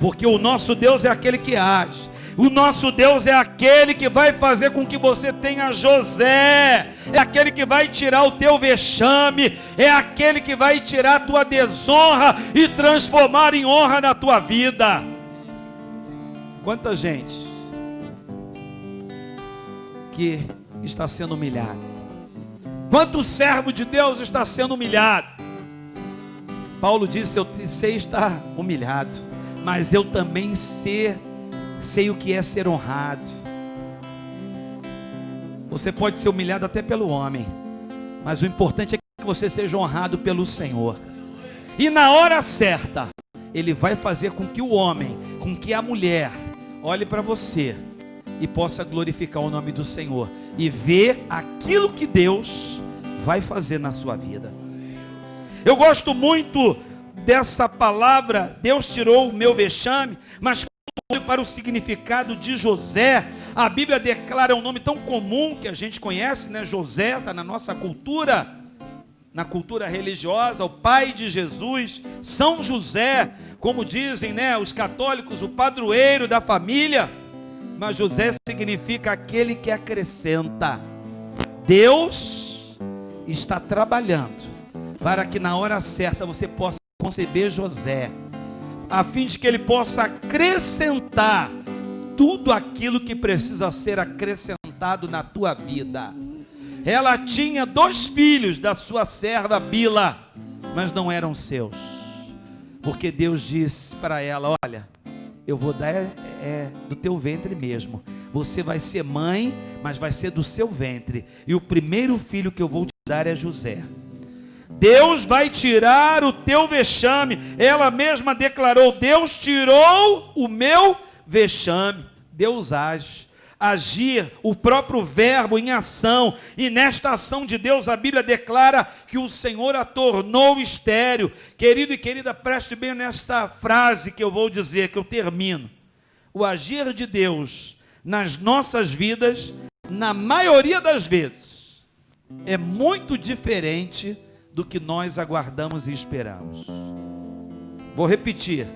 porque o nosso Deus é aquele que age. O nosso Deus é aquele que vai fazer com que você tenha José, é aquele que vai tirar o teu vexame, é aquele que vai tirar a tua desonra e transformar em honra na tua vida. Quanta gente que está sendo humilhado, quanto servo de Deus está sendo humilhado, Paulo disse: eu sei estar humilhado, mas eu também sei o que é ser honrado. Você pode ser humilhado até pelo homem, mas o importante é que você seja honrado pelo Senhor. E na hora certa, Ele vai fazer com que o homem, com que a mulher olhe para você e possa glorificar o nome do Senhor e ver aquilo que Deus vai fazer na sua vida. Eu gosto muito dessa palavra, Deus tirou o meu vexame, mas para o significado de José, a Bíblia declara um nome tão comum que a gente conhece, né? José está na nossa cultura, na cultura religiosa, o pai de Jesus, São José, como dizem, né, os católicos, o padroeiro da família. Mas José significa aquele que acrescenta. Deus está trabalhando para que na hora certa você possa conceber José, a fim de que ele possa acrescentar tudo aquilo que precisa ser acrescentado na tua vida. Ela tinha 2 filhos da sua serva Bila, mas não eram seus, porque Deus disse para ela: olha, eu vou dar do teu ventre mesmo, você vai ser mãe, mas vai ser do seu ventre, e o primeiro filho que eu vou te dar é José. Deus vai tirar o teu vexame. Ela mesma declarou: Deus tirou o meu vexame. Deus age. Agir, o próprio verbo em ação. E nesta ação de Deus, a Bíblia declara que o Senhor a tornou estéril. Querido e querida, preste bem nesta frase que eu vou dizer, que eu termino. O agir de Deus nas nossas vidas, na maioria das vezes, é muito diferente do que nós aguardamos e esperamos. Vou repetir: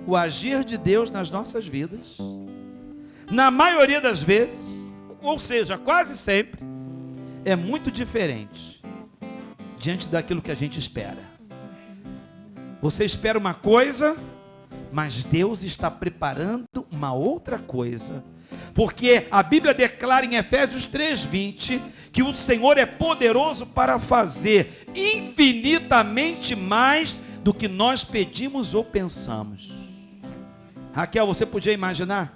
o agir de Deus nas nossas vidas, na maioria das vezes, ou seja, quase sempre, é muito diferente diante daquilo que a gente espera. Você espera uma coisa, mas Deus está preparando uma outra coisa. Porque a Bíblia declara em Efésios 3:20 que o Senhor é poderoso para fazer infinitamente mais do que nós pedimos ou pensamos. Raquel, você podia imaginar?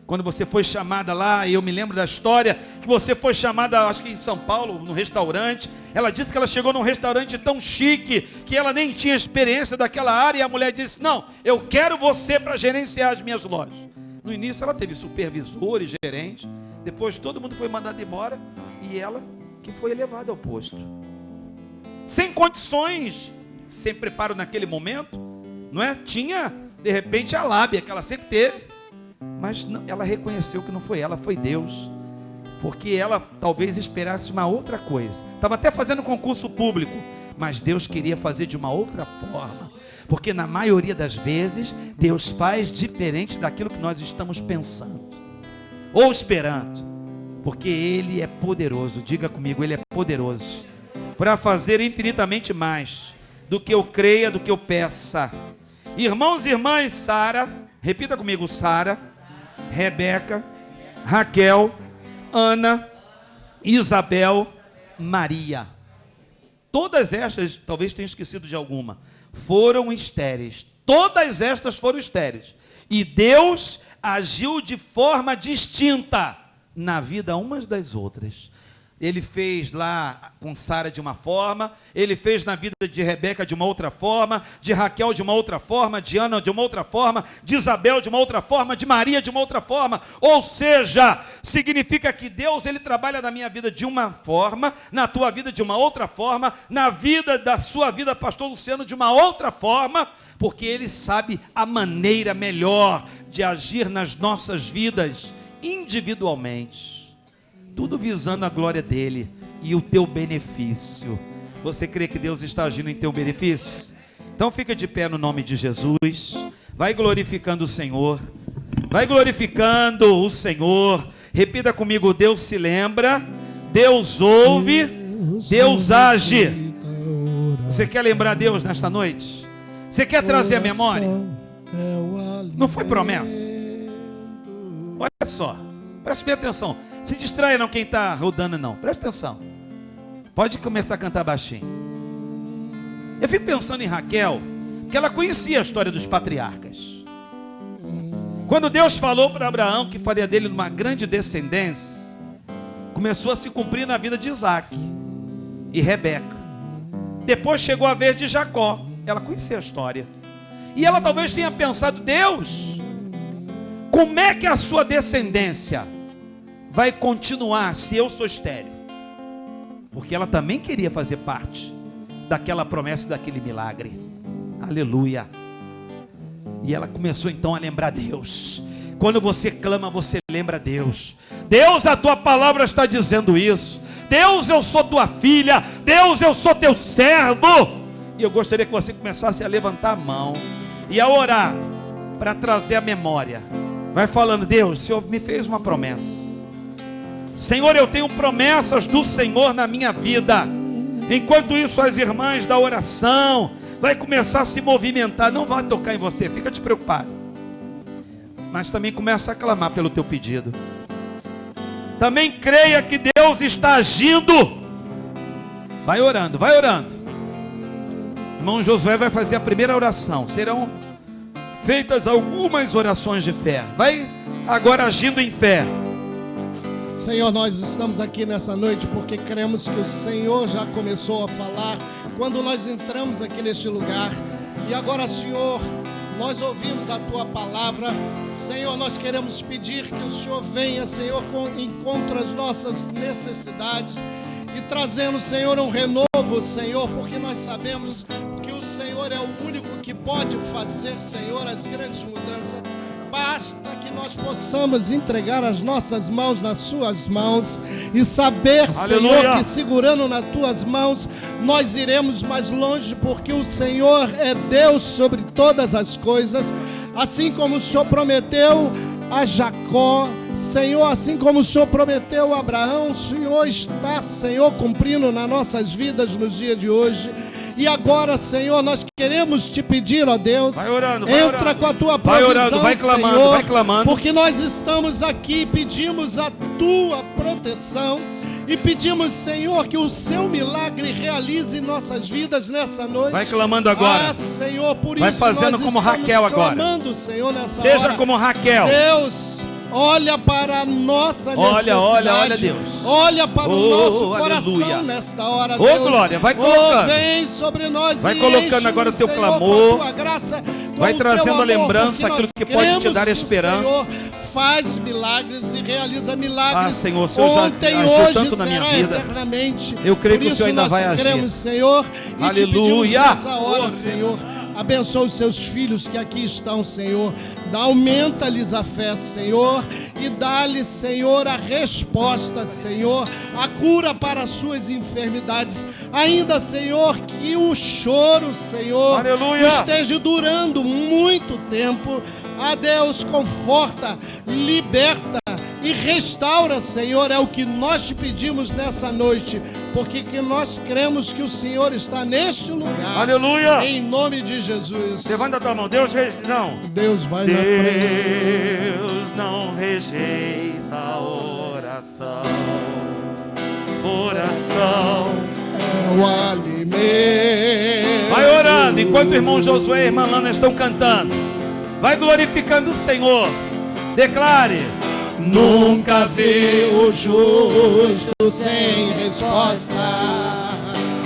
Quando você foi chamada lá, e eu me lembro da história, que você foi chamada, acho que em São Paulo, no restaurante. Ela disse que ela chegou num restaurante tão chique, que ela nem tinha experiência daquela área, e a mulher disse: não, eu quero você para gerenciar as minhas lojas. No início ela teve supervisor e gerente, depois todo mundo foi mandado embora, e ela que foi elevada ao posto. Sem condições, sem preparo naquele momento, não é? Tinha, de repente, a lábia que ela sempre teve, mas não, ela reconheceu que não foi ela, foi Deus, porque ela talvez esperasse uma outra coisa. Estava até fazendo concurso público, mas Deus queria fazer de uma outra forma, porque na maioria das vezes Deus faz diferente daquilo que nós estamos pensando ou esperando, porque Ele é poderoso. Diga comigo: Ele é poderoso para fazer infinitamente mais do que eu creia, do que eu peça. Irmãos e irmãs, Sara, repita comigo: Sara, Rebeca, Raquel, Ana, Isabel, Maria. Todas estas, talvez tenha esquecido de alguma, foram estéreis. Todas estas foram estéreis. E Deus agiu de forma distinta na vida umas das outras. Ele fez lá com Sara de uma forma, Ele fez na vida de Rebeca de uma outra forma, de Raquel de uma outra forma, de Ana de uma outra forma, de Isabel de uma outra forma, de Maria de uma outra forma. Ou seja, significa que Deus, Ele trabalha na minha vida de uma forma, na tua vida de uma outra forma, na vida da sua vida, pastor Luciano, de uma outra forma, porque Ele sabe a maneira melhor de agir nas nossas vidas individualmente. Tudo visando a glória dEle e o teu benefício. Você crê que Deus está agindo em teu benefício? Então fica de pé no nome de Jesus. Vai glorificando o Senhor. Vai glorificando o Senhor. Repita comigo: Deus se lembra, Deus ouve, Deus age. Você quer lembrar Deus nesta noite? Você quer trazer a memória? Não foi promessa? Olha só, preste bem atenção. Se distraia não quem está rodando não. Presta atenção. Pode começar a cantar baixinho. Eu fico pensando em Raquel, que ela conhecia a história dos patriarcas. Quando Deus falou para Abraão que faria dele uma grande descendência, começou a se cumprir na vida de Isaac e Rebeca. Depois chegou a vez de Jacó. Ela conhecia a história. E ela talvez tenha pensado: Deus, como é que a sua descendência vai continuar se eu sou estéril? Porque ela também queria fazer parte daquela promessa, daquele milagre. Aleluia. E ela começou então a lembrar Deus. Quando você clama, você lembra Deus. Deus, a tua palavra está dizendo isso. Deus, eu sou tua filha. Deus, eu sou teu servo. E eu gostaria que você começasse a levantar a mão e a orar para trazer a memória. Vai falando: Deus, o Senhor me fez uma promessa. Senhor, eu tenho promessas do Senhor na minha vida. Enquanto isso, as irmãs da oração vai começar a se movimentar. Não vai tocar em você, fica despreocupado. Mas também começa a clamar pelo teu pedido. Também creia que Deus está agindo. Vai orando, vai orando. Irmão Josué vai fazer a primeira oração. Serão feitas algumas orações de fé. Vai agora agindo em fé. Senhor, nós estamos aqui nessa noite porque cremos que o Senhor já começou a falar quando nós entramos aqui neste lugar. E agora, Senhor, nós ouvimos a Tua palavra. Senhor, nós queremos pedir que o Senhor venha, Senhor, encontre as nossas necessidades e trazendo, Senhor, um renovo, Senhor, porque nós sabemos que o Senhor é o único que pode fazer, Senhor, as grandes mudanças. Basta que nós possamos entregar as nossas mãos nas suas mãos e saber, Senhor, que segurando nas tuas mãos nós iremos mais longe, porque o Senhor é Deus sobre todas as coisas. Assim como o Senhor prometeu a Jacó, Senhor, assim como o Senhor prometeu a Abraão, o Senhor está, Senhor, cumprindo nas nossas vidas nos dias de hoje. E agora, Senhor, nós queremos te pedir, ó Deus, vai orando, entra orando. Com a tua provisão, vai orando, vai clamando, Senhor, vai clamando. Porque nós estamos aqui, pedimos a tua proteção e pedimos, Senhor, que o seu milagre realize em nossas vidas nessa noite. Vai clamando agora. Senhor, por vai isso fazendo nós como estamos Raquel agora. Clamando, Senhor, nessa Seja hora. como Raquel. Deus, olha para a nossa necessidade. Olha, Deus. Olha para o nosso coração, aleluia. Nesta hora, Deus. Deus. Glória, vai colocando. Vem sobre nós. Vai e colocando agora o teu Senhor, clamor. com a tua graça, com vai o trazendo teu a amor, lembrança, aquilo que pode te dar esperança. Senhor faz milagres e realiza milagres. Senhor, o Senhor ontem, já agiu hoje, tanto na minha vida. Eternamente. Eu creio que o isso Senhor ainda vai agir. Cremos, Senhor, e aleluia. te pedimos nessa hora, Senhor. Abençoa os seus filhos que aqui estão, Senhor. Aumenta-lhes a fé, Senhor, e dá-lhes, Senhor, a resposta, Senhor, a cura para as suas enfermidades. Ainda, Senhor, que o choro, Senhor, aleluia, esteja durando muito tempo. A Deus, conforta, liberta e restaura, Senhor, é o que nós te pedimos nessa noite, porque que nós cremos que o Senhor está neste lugar. Aleluia. Em nome de Jesus. Levanta a tua mão. Deus não. Deus vai Deus na frente. não rejeita a oração. Oração é o alimento. Vai orando enquanto o irmão Josué e a irmã Lana estão cantando. Vai glorificando o Senhor. Declare: nunca vi o justo sem resposta.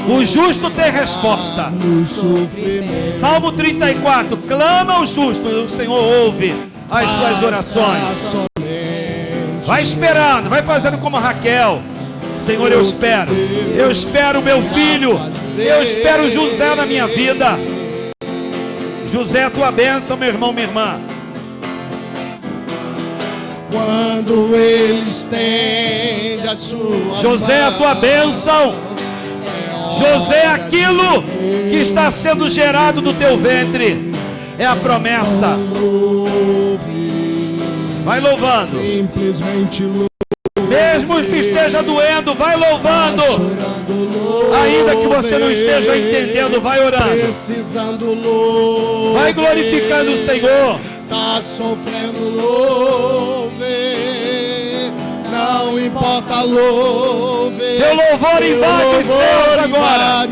O justo tem resposta. No sofrimento. Salmo 34. Clama o justo, o Senhor ouve as suas orações. Vai esperando, vai fazendo como Raquel. Senhor, eu espero o meu filho, eu espero José na minha vida. José, a tua bênção, meu irmão, minha irmã. Quando ele estende a sua José, a tua bênção. José, aquilo que está sendo gerado do teu ventre é a promessa. Vai louvando. Simplesmente louve. Mesmo que esteja doendo, vai louvando. Ainda que você não esteja entendendo, vai orando. Precisando louve. Vai glorificando o Senhor. Tá sofrendo, louve. Não importa, louve. Teu louvor invade os céus agora.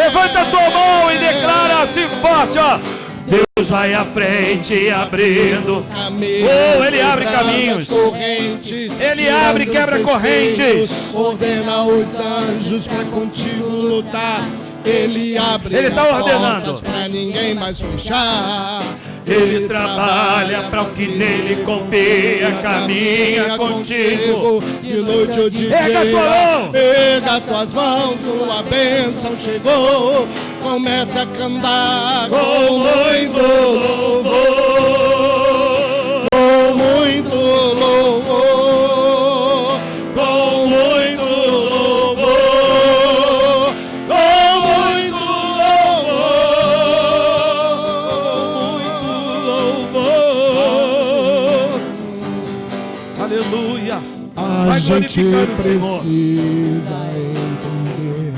Levanta a tua mão e declara assim forte, ó. Deus vai à frente abrindo. Oh, Ele abre caminhos. Ele abre e quebra correntes. Ordena os anjos para contigo lutar. Ele abre Ele está ordenando para ninguém mais fechar. Ele trabalha para o que nele confia, caminha contigo. De noite ou de dia, erga a tua mão, erga tuas mãos, tua bênção chegou. Comece a cantar com muito louvor, com muito louvor, com muito louvor, com muito louvor. Aleluia. A gente precisa entender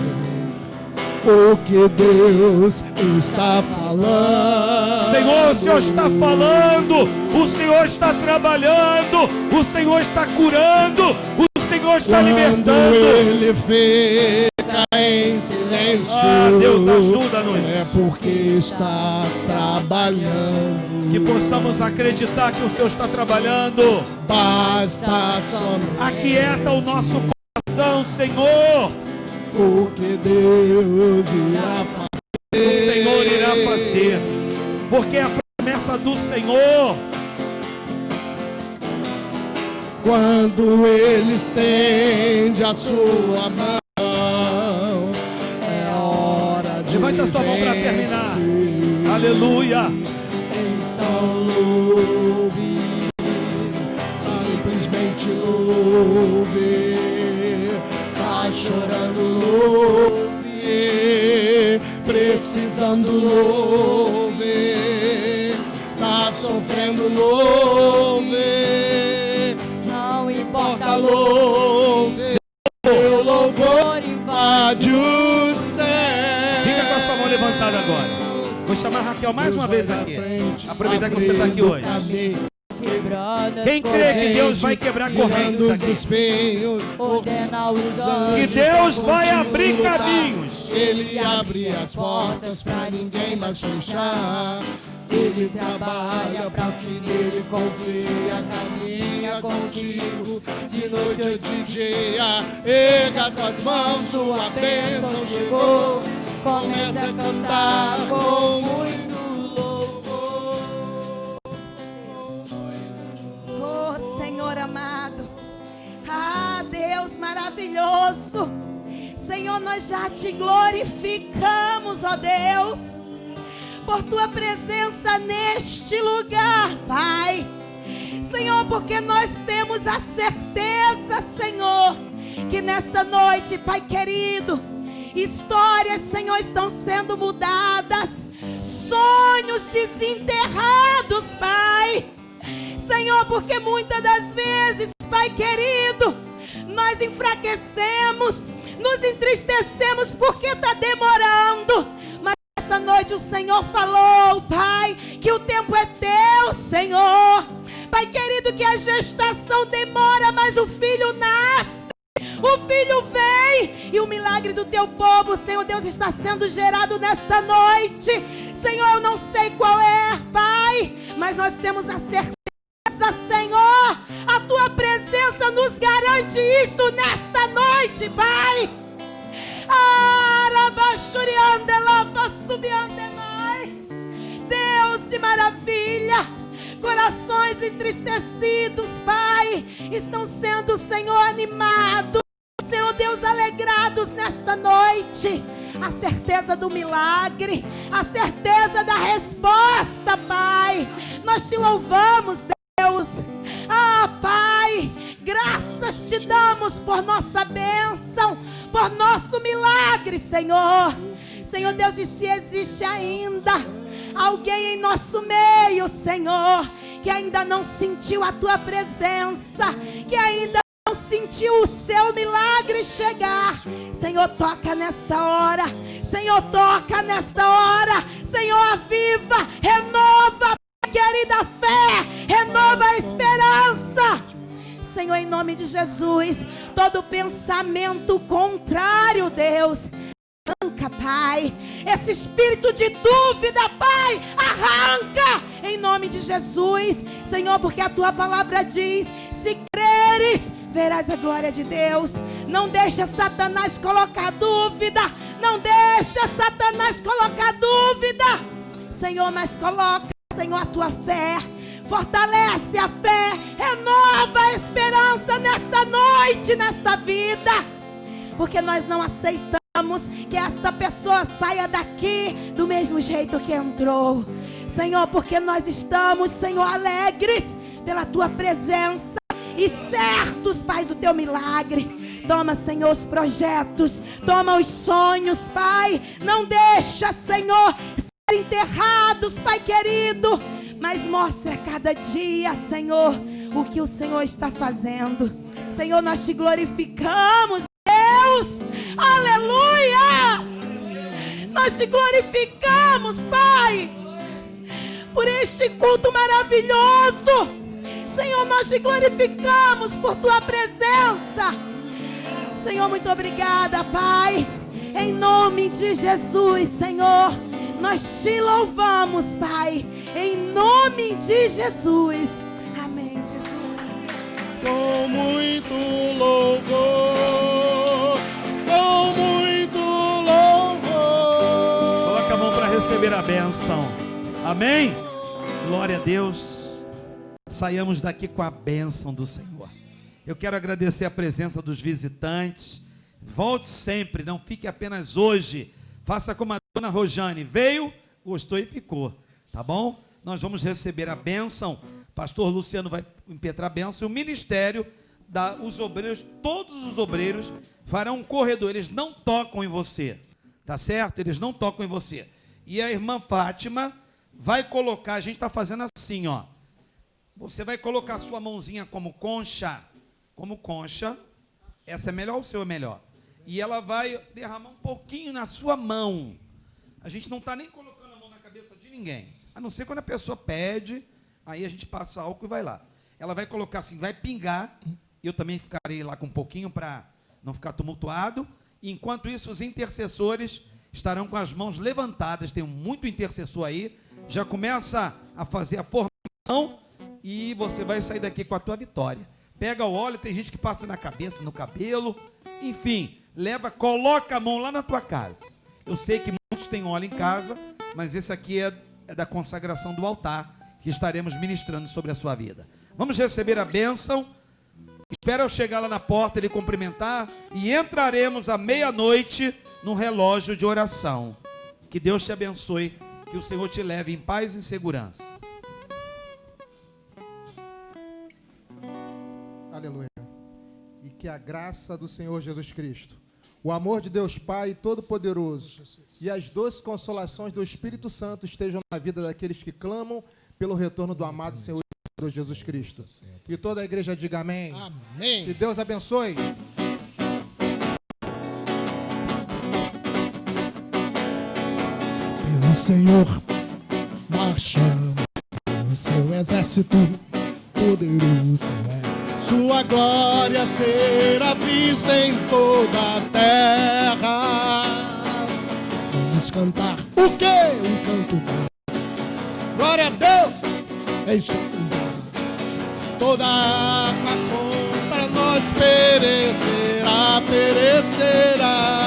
o que Deus está falando. Senhor, o Senhor está falando, o Senhor está trabalhando, o Senhor está curando, o Senhor está libertando. Quando Ele fica em silêncio, ah, Deus, ajuda-nos. É porque está trabalhando. Que possamos acreditar que o Senhor está trabalhando. Basta somente aquieta o nosso coração, Senhor. O que Deus irá fazer. O Senhor irá fazer. Porque a promessa do Senhor, quando Ele estende a sua mão, é hora de levanta a sua mão para terminar. Aleluia. Então louve, simplesmente louve. Tá chorando, louve. Precisando, louve. Tá sofrendo, louve. Não importa, louve. Seu louvor invade o céu. Fica com a sua mão levantada agora. Vou chamar a Raquel mais uma vez aqui. Aproveitar que você está aqui hoje. Quem crê que Deus vai quebrar correntes aqui? Que Deus vai abrir caminhos. Ele abre as portas para ninguém mais fechar. Ele trabalha para que nele confia, caminha contigo de noite ou de dia. Erga tuas mãos, sua bênção chegou. Comece a cantar com muito louvor. Oh, Senhor amado. Ah, Deus maravilhoso. Senhor, nós já te glorificamos, ó Deus, por tua presença neste lugar, Pai. Senhor, porque nós temos a certeza, Senhor, que nesta noite, Pai querido, histórias, Senhor, estão sendo mudadas, sonhos desenterrados, Pai. Senhor, porque muitas das vezes, Pai querido, nós enfraquecemos, nos entristecemos porque está demorando. Mas esta noite o Senhor falou, Pai, que o tempo é teu, Senhor. Pai querido, que a gestação demora, mas o filho nasce. O filho vem e o milagre do teu povo, Senhor Deus, está sendo gerado nesta noite. Senhor, eu não sei qual é, Pai, mas nós temos a certeza, Senhor, a tua presença nos garante isto nesta noite, Pai. Deus de maravilha, corações entristecidos, Pai, estão sendo, Senhor, animados, Senhor Deus, alegrados nesta noite. A certeza do milagre, a certeza da resposta, Pai. Nós te louvamos, Deus. Ah, Pai, graças te damos por nossa bênção, por nosso milagre, Senhor. Senhor Deus, e se existe ainda alguém em nosso meio, Senhor, que ainda não sentiu a tua presença, que ainda não sentiu o seu milagre chegar, Senhor, toca nesta hora. Senhor, toca nesta hora. Senhor, aviva, renova, querida fé, renova a esperança. Senhor, em nome de Jesus, todo pensamento contrário, Deus, arranca, Pai. Esse espírito de dúvida, Pai, arranca em nome de Jesus, Senhor, porque a tua palavra diz: se creres, verás a glória de Deus. Não deixa Satanás colocar dúvida. Não deixa Satanás colocar dúvida, Senhor, mas coloca, Senhor, a tua fé. Fortalece a fé, renova a esperança nesta noite, nesta vida, porque nós não aceitamos que esta pessoa saia daqui do mesmo jeito que entrou, Senhor, porque nós estamos, Senhor, alegres pela tua presença e certos, Pai, do teu milagre. Toma, Senhor, os projetos, toma os sonhos, Pai, não deixa, Senhor, ser enterrados, Pai querido, mas mostra a cada dia, Senhor, o que o Senhor está fazendo. Senhor, nós te glorificamos, Deus, aleluia, nós te glorificamos, Pai, por este culto maravilhoso. Senhor, nós te glorificamos por tua presença. Senhor, muito obrigada, Pai, em nome de Jesus, Senhor, nós te louvamos, Pai, em nome de Jesus. Amém, Jesus. Com muito louvor, com muito louvor. Coloca a mão para receber a bênção. Amém? Glória a Deus. Saiamos daqui com a bênção do Senhor. Eu quero agradecer a presença dos visitantes. Volte sempre, não fique apenas hoje. Faça como a dona Rojane, veio, gostou e ficou, tá bom? Nós vamos receber a bênção. Pastor Luciano vai impetrar a bênção. E o ministério, os obreiros, todos os obreiros farão um corredor. Eles não tocam em você, tá certo? Eles não tocam em você. E a irmã Fátima vai colocar, a gente está fazendo assim, ó. Você vai colocar a sua mãozinha como concha. Essa é melhor ou o seu é melhor? E ela vai derramar um pouquinho na sua mão. A gente não está nem colocando a mão na cabeça de ninguém. A não ser quando a pessoa pede, aí a gente passa álcool e vai lá. Ela vai colocar assim, vai pingar. Eu também ficarei lá com um pouquinho para não ficar tumultuado. E enquanto isso, os intercessores estarão com as mãos levantadas. Tem muito intercessor aí. Já começa a fazer a formação e você vai sair daqui com a tua vitória. Pega o óleo, tem gente que passa na cabeça, no cabelo. Enfim, leva, coloca a mão lá na tua casa. Eu sei que muitos têm óleo em casa, mas esse aqui é da consagração do altar, que estaremos ministrando sobre a sua vida. Vamos receber a bênção. Espera eu chegar lá na porta, ele cumprimentar, e entraremos à meia-noite no relógio de oração. Que Deus te abençoe, que o Senhor te leve em paz e segurança. Aleluia. E que a graça do Senhor Jesus Cristo, o amor de Deus Pai Todo-Poderoso e as doces consolações do Espírito Santo estejam na vida daqueles que clamam pelo retorno do amado Senhor Jesus Cristo. E toda a igreja diga amém. Amém. Que Deus abençoe. Pelo Senhor marchamos, o seu exército poderoso é. Sua glória será vista em toda a terra. Vamos cantar o quê? Um canto da glória a Deus. Em sua toda água contra nós perecerá, perecerá.